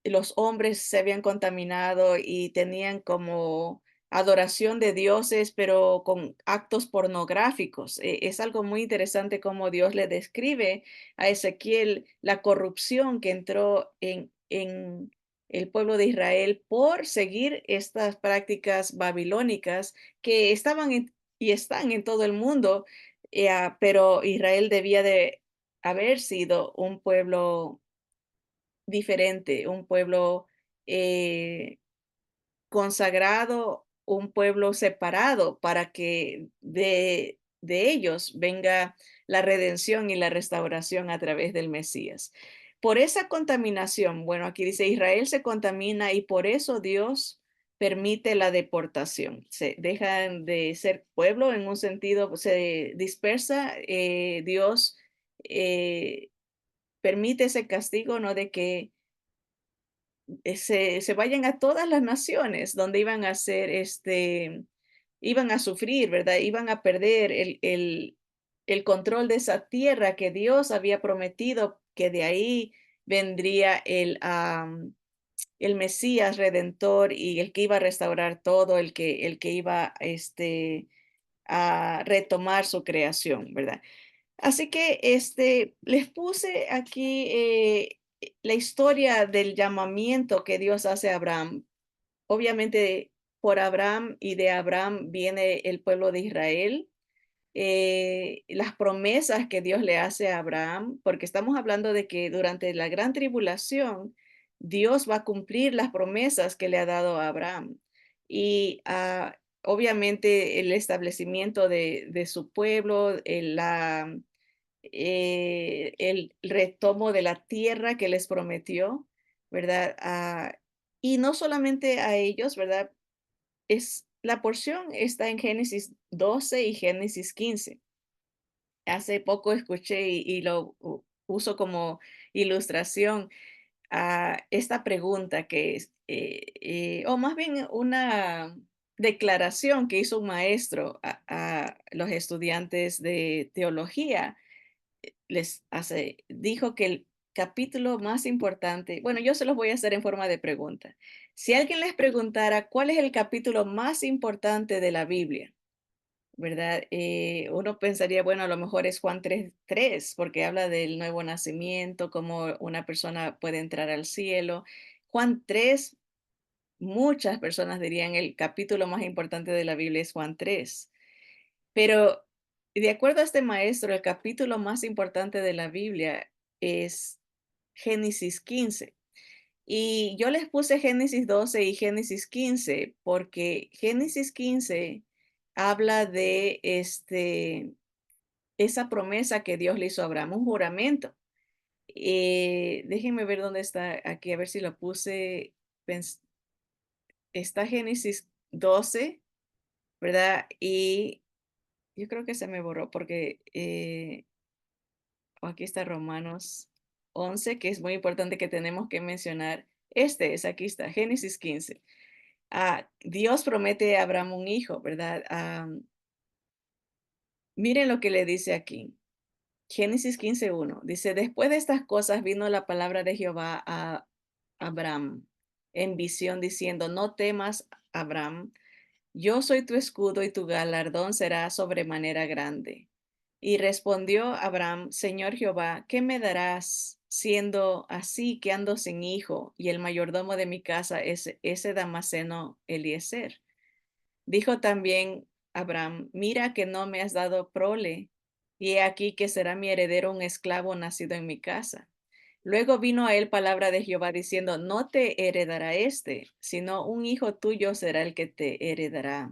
los hombres se habían contaminado y tenían como adoración de dioses, pero con actos pornográficos. Es algo muy interesante cómo Dios le describe a Ezequiel la corrupción que entró en el pueblo de Israel por seguir estas prácticas babilónicas que y están en todo el mundo, pero Israel debía de haber sido un pueblo diferente, un pueblo eh, consagrado, un pueblo separado para que de ellos venga la redención y la restauración a través del Mesías. Por esa contaminación, bueno, aquí dice Israel se contamina y por eso Dios permite la deportación. Se dejan de ser pueblo en un sentido, se dispersa, Dios eh, permite ese castigo, ¿no? De que se vayan a todas las naciones donde iban a ser, iban a sufrir, ¿verdad? Iban a perder el control de esa tierra que Dios había prometido, que de ahí vendría el Mesías redentor y el que iba a restaurar todo, el que iba, a retomar su creación, ¿verdad? Así que les puse aquí la historia del llamamiento que Dios hace a Abraham. Obviamente por Abraham y de Abraham viene el pueblo de Israel, las promesas que Dios le hace a Abraham, porque estamos hablando de que durante la gran tribulación Dios va a cumplir las promesas que le ha dado a Abraham. Y obviamente el establecimiento de su pueblo, el retomo de la tierra que les prometió, ¿verdad? Y no solamente a ellos, ¿verdad? La porción está en Génesis 12 y Génesis 15. Hace poco escuché y lo uso como ilustración a esta pregunta que es, o más bien una declaración que hizo un maestro a los estudiantes de teología. Dijo que el capítulo más importante, bueno, yo se los voy a hacer en forma de pregunta. Si alguien les preguntara cuál es el capítulo más importante de la Biblia, ¿verdad? Uno pensaría, bueno, a lo mejor es Juan 3:3, porque habla del nuevo nacimiento, cómo una persona puede entrar al cielo. Juan 3, muchas personas dirían el capítulo más importante de la Biblia es Juan 3. Pero de acuerdo a este maestro, el capítulo más importante de la Biblia es Génesis 15. Y yo les puse Génesis 12 y Génesis 15 porque Génesis 15 habla de esa promesa que Dios le hizo a Abraham, un juramento. Déjenme ver dónde está aquí, a ver si lo puse. Pens- Está Génesis 12, ¿verdad? Y yo creo que se me borró porque aquí está Romanos 11, que es muy importante que tenemos que mencionar. Aquí está, Génesis 15. Dios promete a Abraham un hijo, ¿verdad? Miren lo que le dice aquí. Génesis 15:1 dice, después de estas cosas vino la palabra de Jehová a Abraham en visión diciendo, no temas, Abraham, yo soy tu escudo y tu galardón será sobremanera grande. Y respondió Abraham, Señor Jehová, ¿qué me darás siendo así que ando sin hijo y el mayordomo de mi casa es ese Damaseno Eliezer? Dijo también Abraham, mira que no me has dado prole, y he aquí que será mi heredero un esclavo nacido en mi casa. Luego vino a él palabra de Jehová diciendo, no te heredará este, sino un hijo tuyo será el que te heredará.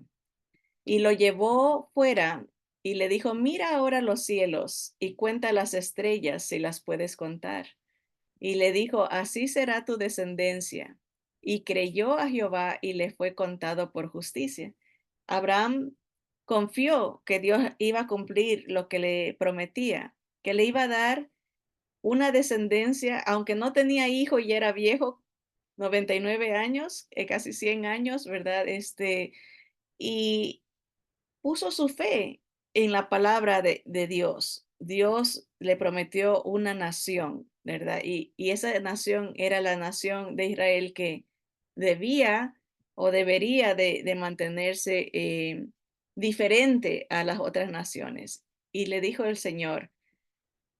Y lo llevó fuera y le dijo, mira ahora los cielos y cuenta las estrellas si las puedes contar. Y le dijo, así será tu descendencia. Y creyó a Jehová y le fue contado por justicia. Abraham confió que Dios iba a cumplir lo que le prometía, que le iba a dar una descendencia, aunque no tenía hijo y era viejo, 99 años, casi 100 años, ¿verdad? Y puso su fe en la palabra de Dios. Dios le prometió una nación, ¿verdad? Y esa nación era la nación de Israel que debía o debería de mantenerse diferente a las otras naciones. Y le dijo el Señor,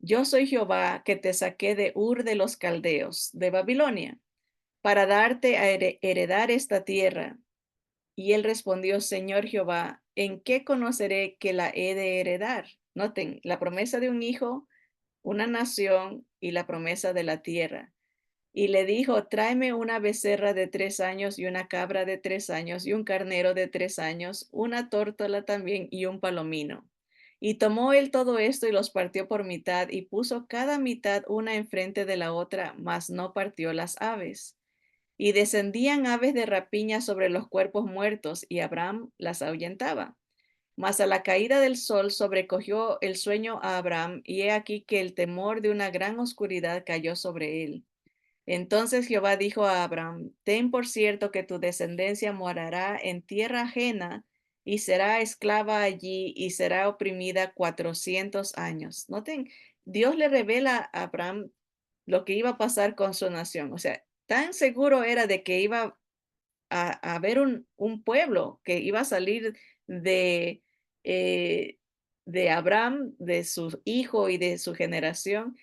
yo soy Jehová que te saqué de Ur de los Caldeos, de Babilonia, para darte a heredar esta tierra. Y él respondió, Señor Jehová, ¿en qué conoceré que la he de heredar? Noten, la promesa de un hijo, una nación y la promesa de la tierra. Y le dijo, tráeme una becerra de 3 años y una cabra de 3 años y un carnero de 3 años, una tórtola también y un palomino. Y tomó él todo esto y los partió por mitad y puso cada mitad una enfrente de la otra, mas no partió las aves. Y descendían aves de rapiña sobre los cuerpos muertos, y Abraham las ahuyentaba. Mas a la caída del sol sobrecogió el sueño a Abraham, y he aquí que el temor de una gran oscuridad cayó sobre él. Entonces Jehová dijo a Abraham, ten por cierto que tu descendencia morará en tierra ajena, y será esclava allí, y será oprimida 400 años. Noten, Dios le revela a Abraham lo que iba a pasar con su nación. O sea, tan seguro era de que iba a haber un pueblo que iba a salir de, eh, de Abraham, de su hijo y de su generación,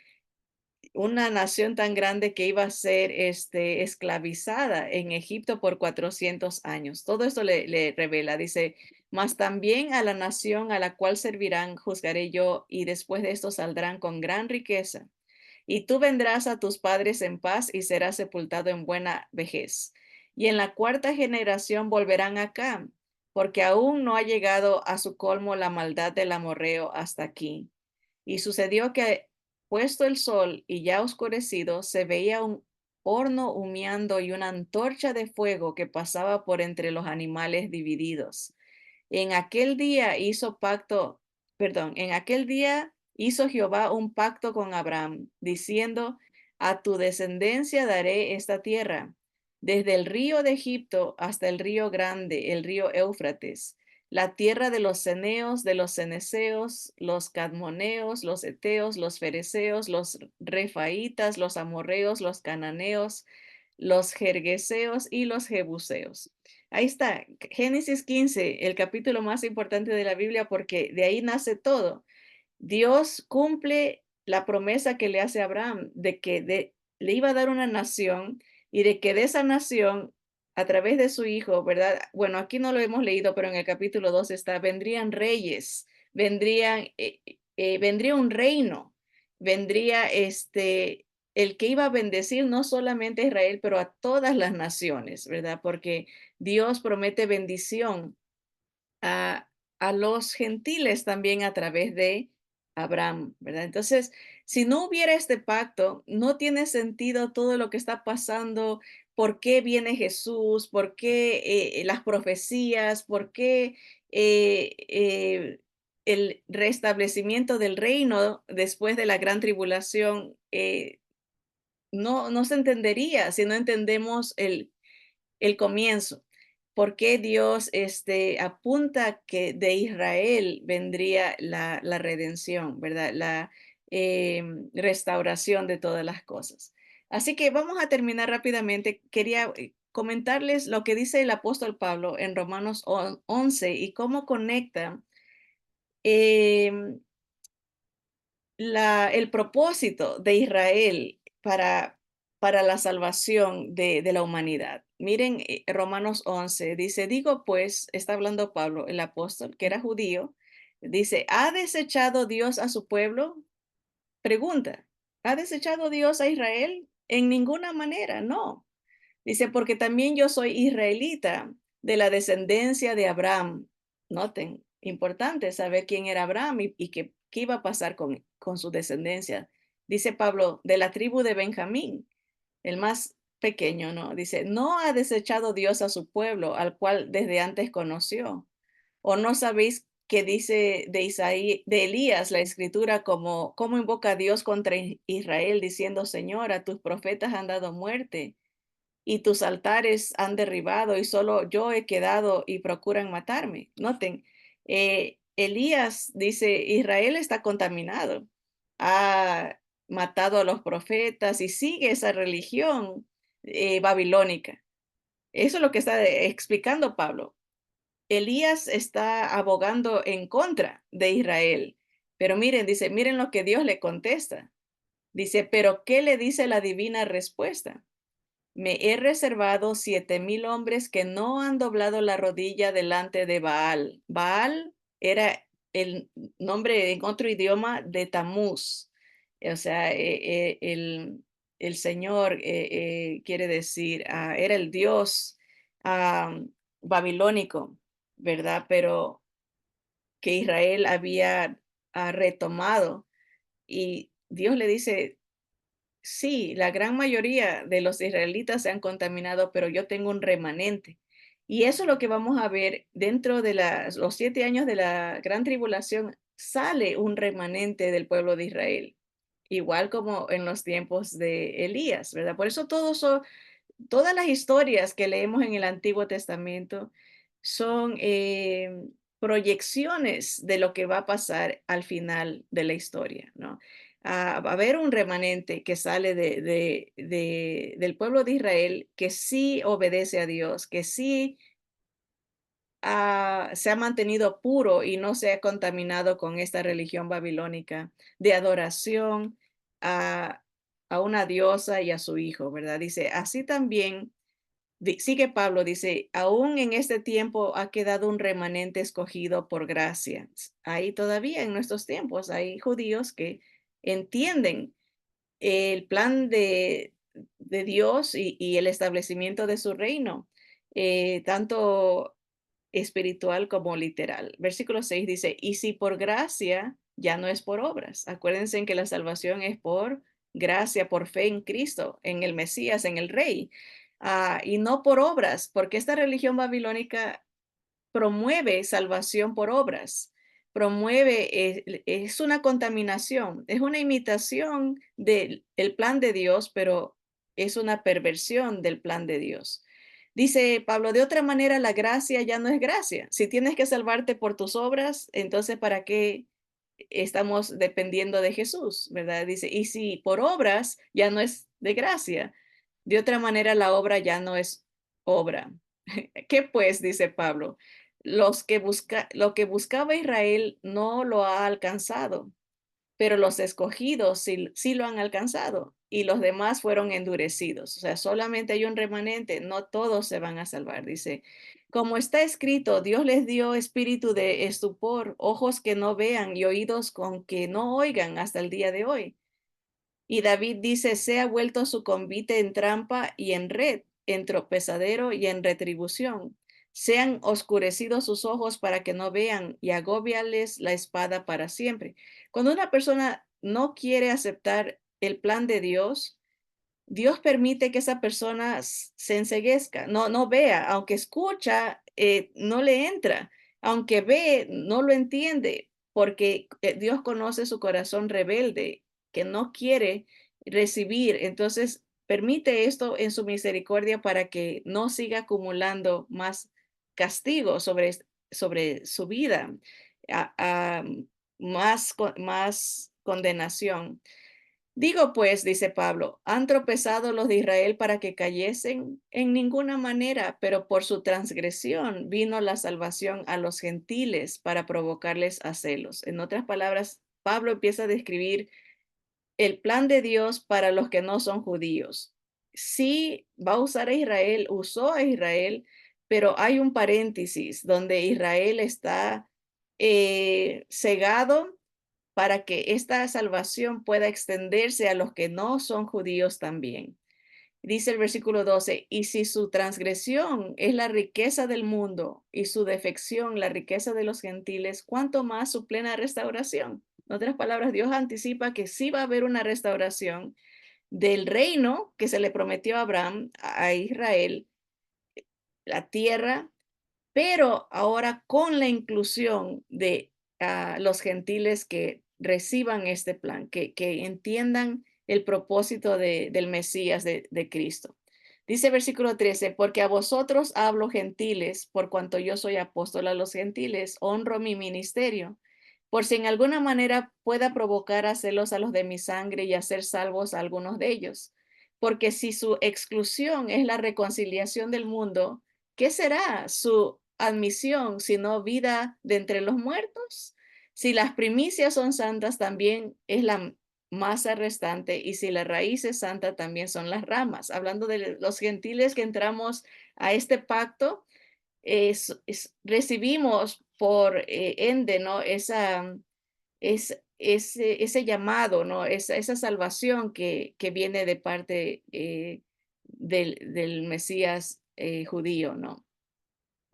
una nación tan grande que iba a ser esclavizada en Egipto por 400 años. Todo esto le revela, dice, mas también a la nación a la cual servirán juzgaré yo, y después de esto saldrán con gran riqueza. Y tú vendrás a tus padres en paz y serás sepultado en buena vejez. Y en la cuarta generación volverán acá, porque aún no ha llegado a su colmo la maldad del amorreo hasta aquí. Y sucedió que, puesto el sol y ya oscurecido, se veía un horno humeando y una antorcha de fuego que pasaba por entre los animales divididos. En aquel día hizo pacto, perdón, en aquel día hizo Jehová un pacto con Abraham, diciendo, a tu descendencia daré esta tierra, desde el río de Egipto hasta el río grande, el río Éufrates, la tierra de los ceneos, de los ceneseos, los cadmoneos, los eteos, los fereceos, los refaitas, los amorreos, los cananeos, los jergueseos y los jebuseos. Ahí está, Génesis 15, el capítulo más importante de la Biblia, porque de ahí nace todo. Dios cumple la promesa que le hace a Abraham de que le iba a dar una nación y de que de esa nación, a través de su hijo, ¿verdad? Bueno, aquí no lo hemos leído, pero en el capítulo 2 está, vendrían reyes, vendría un reino, vendría el que iba a bendecir no solamente a Israel, pero a todas las naciones, ¿verdad? Porque Dios promete bendición a, a los gentiles también a través de Abraham, ¿verdad? Entonces, si no hubiera este pacto, no tiene sentido todo lo que está pasando, por qué viene Jesús, por qué las profecías, por qué el restablecimiento del reino después de la gran tribulación. No se entendería si no entendemos el comienzo. por qué Dios apunta que de Israel vendría la redención, ¿verdad? La restauración de todas las cosas. Así que vamos a terminar rápidamente. Quería comentarles lo que dice el apóstol Pablo en Romanos 11 y cómo conecta em, el propósito de Israel para la salvación de la humanidad. Miren, Romanos 11 dice, digo pues, está hablando Pablo, el apóstol, que era judío, dice, ¿ha desechado Dios a su pueblo? Pregunta, ¿ha desechado Dios a Israel? En ninguna manera, no. Dice, porque también yo soy israelita de la descendencia de Abraham. Noten, importante saber quién era Abraham y qué iba a pasar con su descendencia. Dice Pablo, de la tribu de Benjamín, el más pequeño, ¿no? Dice, no ha desechado Dios a su pueblo, al cual desde antes conoció. ¿O no sabéis qué dice de de Elías la escritura, como cómo invoca a Dios contra Israel, diciendo, Señor, a tus profetas han dado muerte y tus altares han derribado y solo yo he quedado y procuran matarme? Noten, Elías dice, Israel está contaminado, ha matado a los profetas y sigue esa religión babilónica. Eso es lo que está explicando Pablo. Elías está abogando en contra de Israel. Pero miren, dice, miren lo que Dios le contesta. Dice, pero ¿qué le dice la divina respuesta? Me he reservado 7,000 hombres que no han doblado la rodilla delante de Baal. Baal era el nombre en otro idioma de Tamuz. O sea, el Señor quiere decir, era el Dios ah, babilónico, ¿verdad? Pero que Israel había retomado. Y Dios le dice, sí, la gran mayoría de los israelitas se han contaminado, pero yo tengo un remanente. Y eso es lo que vamos a ver dentro de los 7 años de la gran tribulación. Sale un remanente del pueblo de Israel, igual como en los tiempos de Elías, ¿verdad? Por eso todas las historias que leemos en el Antiguo Testamento son proyecciones de lo que va a pasar al final de la historia, ¿no? Va a haber un remanente que sale del pueblo de Israel que sí obedece a Dios, que sí se ha mantenido puro y no se ha contaminado con esta religión babilónica de adoración a, a una diosa y a su hijo, ¿verdad? Dice, así también sigue Pablo, dice, aún en este tiempo ha quedado un remanente escogido por gracia. Ahí todavía en nuestros tiempos hay judíos que entienden el plan de Dios y el establecimiento de su reino, tanto espiritual como literal. Versículo 6 dice, y si por gracia, ya no es por obras. Acuérdense en que la salvación es por gracia, por fe en Cristo, en el Mesías, en el Rey, y no por obras, porque esta religión babilónica promueve salvación por obras, es una contaminación, es una imitación del el plan de Dios, pero es una perversión del plan de Dios. Dice Pablo, de otra manera la gracia ya no es gracia. Si tienes que salvarte por tus obras, entonces ¿para qué estamos dependiendo de Jesús? ¿Verdad? Dice, y si por obras ya no es de gracia, de otra manera la obra ya no es obra. ¿Qué pues? Dice Pablo, lo que buscaba Israel no lo ha alcanzado, pero los escogidos sí lo han alcanzado y los demás fueron endurecidos. O sea, solamente hay un remanente, no todos se van a salvar. Dice, como está escrito, Dios les dio espíritu de estupor, ojos que no vean y oídos con que no oigan hasta el día de hoy. Y David dice, sea vuelto su convite en trampa y en red, en tropezadero y en retribución. Sean oscurecidos sus ojos para que no vean y agóbiales la espada para siempre. Cuando una persona no quiere aceptar el plan de Dios, Dios permite que esa persona se enceguezca, no vea, aunque escucha, no le entra, aunque ve, no lo entiende, porque Dios conoce su corazón rebelde, que no quiere recibir. Entonces, permite esto en su misericordia para que no siga acumulando más castigo sobre su vida, más condenación. Digo pues, dice Pablo, ¿han tropezado los de Israel para que cayesen? En ninguna manera, pero por su transgresión vino la salvación a los gentiles para provocarles a celos. En otras palabras, Pablo empieza a describir el plan de Dios para los que no son judíos. Sí, va a usar a Israel, usó a Israel, pero hay un paréntesis donde Israel está cegado para que esta salvación pueda extenderse a los que no son judíos también. Dice el versículo 12, y si su transgresión es la riqueza del mundo y su defección la riqueza de los gentiles, ¿cuánto más su plena restauración? En otras palabras, Dios anticipa que sí va a haber una restauración del reino que se le prometió a Abraham, a Israel, la tierra, pero ahora con la inclusión de los gentiles que reciban este plan, que entiendan el propósito del Mesías, de Cristo. Dice versículo 13, porque a vosotros hablo gentiles, por cuanto yo soy apóstol a los gentiles, honro mi ministerio, por si en alguna manera pueda provocar a celos a los de mi sangre y hacer salvos a algunos de ellos. Porque si su exclusión es la reconciliación del mundo, ¿qué será su admisión sino vida de entre los muertos? Si las primicias son santas, también es la masa restante, y si la raíz es santa, también son las ramas. Hablando de los gentiles que entramos a este pacto, recibimos por ende, ¿no? Ese llamado, ¿no? Esa salvación que viene de parte del Mesías judío, ¿no?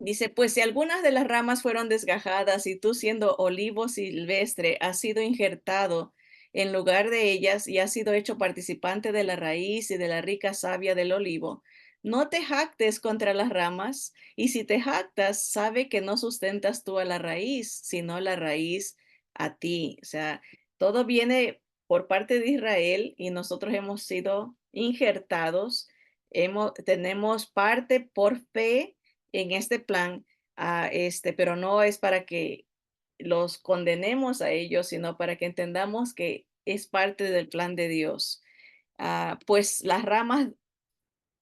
Dice, pues si algunas de las ramas fueron desgajadas y tú siendo olivo silvestre has sido injertado en lugar de ellas y has sido hecho participante de la raíz y de la rica savia del olivo, no te jactes contra las ramas, y si te jactas, sabe que no sustentas tú a la raíz, sino la raíz a ti. O sea, todo viene por parte de Israel y nosotros hemos sido injertados, tenemos parte por fe en este plan, pero no es para que los condenemos a ellos, sino para que entendamos que es parte del plan de Dios. Pues las ramas,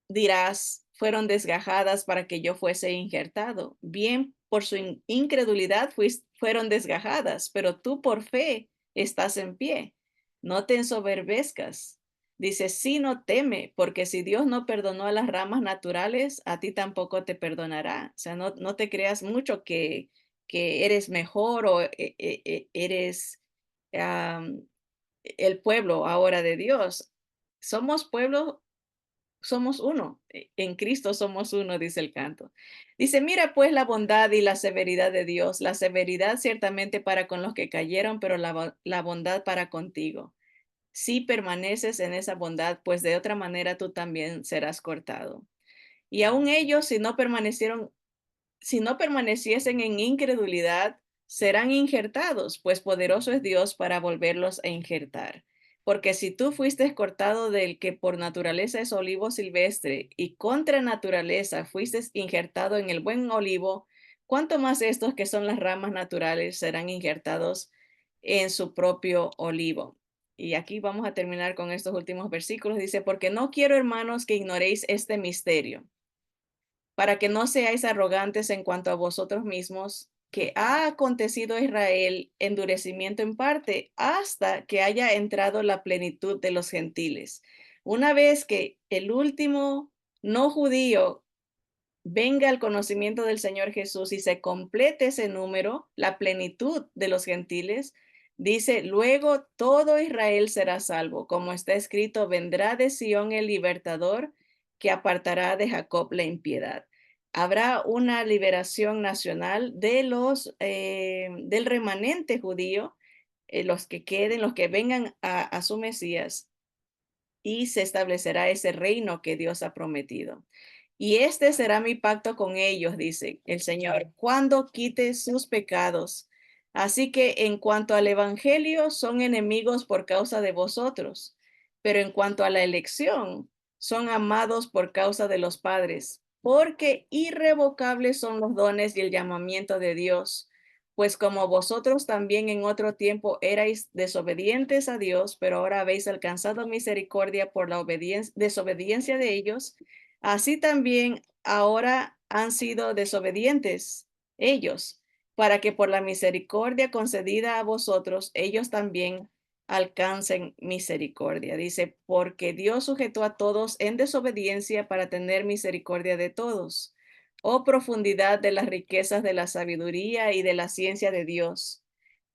dirás, fueron desgajadas para que yo fuese injertado. Bien, por su incredulidad fueron desgajadas, pero tú por fe estás en pie. No te ensoberbezcas. Dice, sí, no teme, porque si Dios no perdonó a las ramas naturales, a ti tampoco te perdonará. O sea, no te creas mucho que eres mejor o eres el pueblo ahora de Dios. Somos pueblo, somos uno, en Cristo somos uno, dice el canto. Dice, mira pues la bondad y la severidad de Dios, la severidad ciertamente para con los que cayeron, pero la bondad para contigo. Si permaneces en esa bondad, pues de otra manera tú también serás cortado. Y aún ellos, si no permaneciesen en incredulidad, serán injertados, pues poderoso es Dios para volverlos a injertar. Porque si tú fuiste cortado del que por naturaleza es olivo silvestre y contra naturaleza fuiste injertado en el buen olivo, ¿cuánto más estos que son las ramas naturales serán injertados en su propio olivo? Y aquí vamos a terminar con estos últimos versículos. Dice, porque no quiero, hermanos, que ignoréis este misterio, para que no seáis arrogantes en cuanto a vosotros mismos, que ha acontecido a Israel endurecimiento en parte hasta que haya entrado la plenitud de los gentiles. Una vez que el último no judío venga al conocimiento del Señor Jesús y se complete ese número, la plenitud de los gentiles, dice, luego todo Israel será salvo, como está escrito, vendrá de Sión el libertador que apartará de Jacob la impiedad. Habrá una liberación nacional del remanente judío, los que queden, los que vengan a su Mesías, y se establecerá ese reino que Dios ha prometido. Y este será mi pacto con ellos, dice el Señor, cuando quite sus pecados. Así que en cuanto al evangelio, son enemigos por causa de vosotros, pero en cuanto a la elección, son amados por causa de los padres, porque irrevocables son los dones y el llamamiento de Dios. Pues como vosotros también en otro tiempo erais desobedientes a Dios, pero ahora habéis alcanzado misericordia por la desobediencia de ellos, así también ahora han sido desobedientes ellos, para que por la misericordia concedida a vosotros, ellos también alcancen misericordia. Dice, porque Dios sujetó a todos en desobediencia para tener misericordia de todos. Oh profundidad de las riquezas de la sabiduría y de la ciencia de Dios.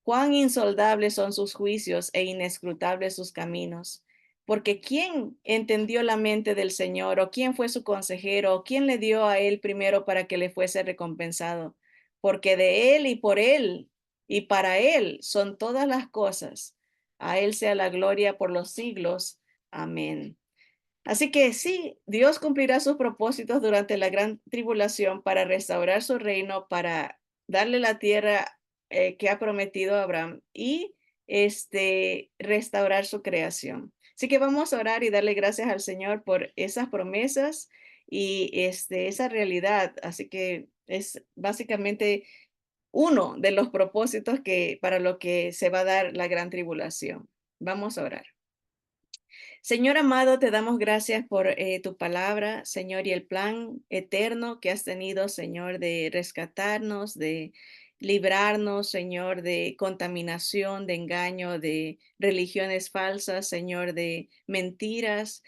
Cuán insondables son sus juicios e inescrutables sus caminos. Porque ¿quién entendió la mente del Señor? ¿O quién fue su consejero? ¿O quién le dio a él primero para que le fuese recompensado? Porque de él y por él y para él son todas las cosas. A él sea la gloria por los siglos. Amén. Así que sí, Dios cumplirá sus propósitos durante la gran tribulación para restaurar su reino, para darle la tierra que ha prometido a Abraham y restaurar su creación. Así que vamos a orar y darle gracias al Señor por esas promesas y esa realidad. Así que es básicamente uno de los propósitos que para lo que se va a dar la gran tribulación. Vamos a orar. Señor amado, te damos gracias por tu palabra, Señor, y el plan eterno que has tenido, Señor, de rescatarnos, de librarnos, Señor, de contaminación, de engaño, de religiones falsas, Señor, de mentiras,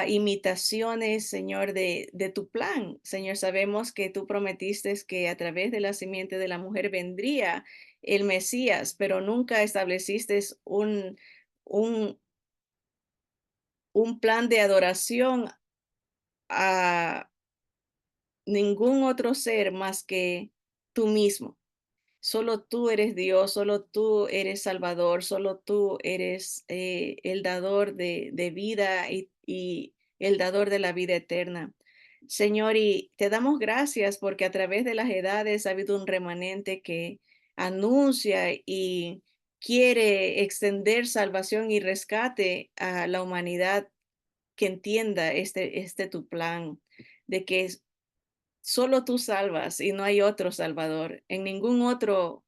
imitaciones, Señor, de tu plan. Señor, sabemos que tú prometiste que a través de la simiente de la mujer vendría el Mesías, pero nunca estableciste un un plan de adoración a ningún otro ser más que tú mismo. Solo tú eres Dios, solo tú eres Salvador, solo tú eres el dador de vida y el dador de la vida eterna. Señor, y te damos gracias porque a través de las edades ha habido un remanente que anuncia y quiere extender salvación y rescate a la humanidad que entienda este tu plan, de que solo tú salvas y no hay otro salvador. En ningún otro,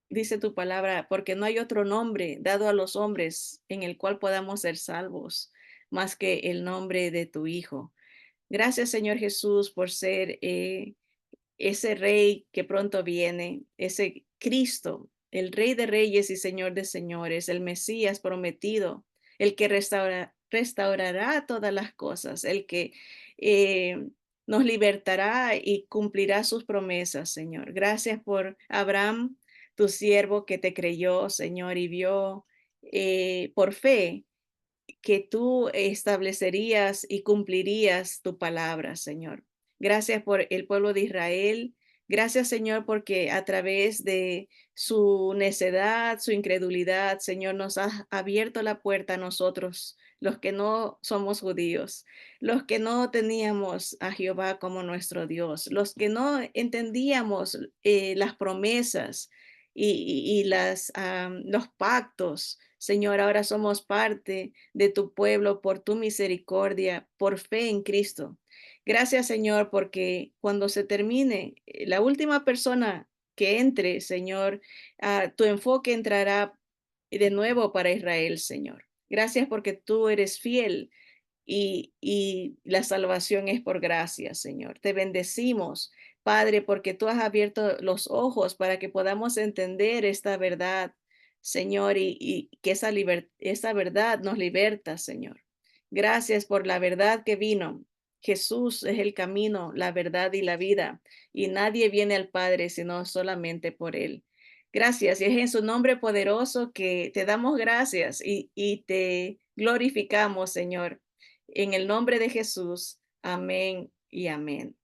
dice tu palabra, porque no hay otro nombre dado a los hombres en el cual podamos ser salvos, más que el nombre de tu Hijo. Gracias, Señor Jesús, por ser ese rey que pronto viene, ese Cristo, el rey de reyes y señor de señores, el Mesías prometido, el que restaurará todas las cosas, el que eh, nos libertará y cumplirá sus promesas, Señor. Gracias por Abraham, tu siervo que te creyó, Señor, y vio por fe que tú establecerías y cumplirías tu palabra, Señor. Gracias por el pueblo de Israel. Gracias, Señor, porque a través de su necedad, su incredulidad, Señor, nos has abierto la puerta a nosotros, los que no somos judíos, los que no teníamos a Jehová como nuestro Dios, los que no entendíamos las promesas y los pactos. Señor, ahora somos parte de tu pueblo por tu misericordia, por fe en Cristo. Gracias, Señor, porque cuando se termine, la última persona que entre, Señor, tu enfoque entrará de nuevo para Israel, Señor. Gracias porque tú eres fiel y la salvación es por gracia, Señor. Te bendecimos, Padre, porque tú has abierto los ojos para que podamos entender esta verdad, Señor, y que esa verdad nos liberta, Señor. Gracias por la verdad que vino. Jesús es el camino, la verdad y la vida, y nadie viene al Padre sino solamente por Él. Gracias, y es en su nombre poderoso que te damos gracias y te glorificamos, Señor. En el nombre de Jesús. Amén y amén.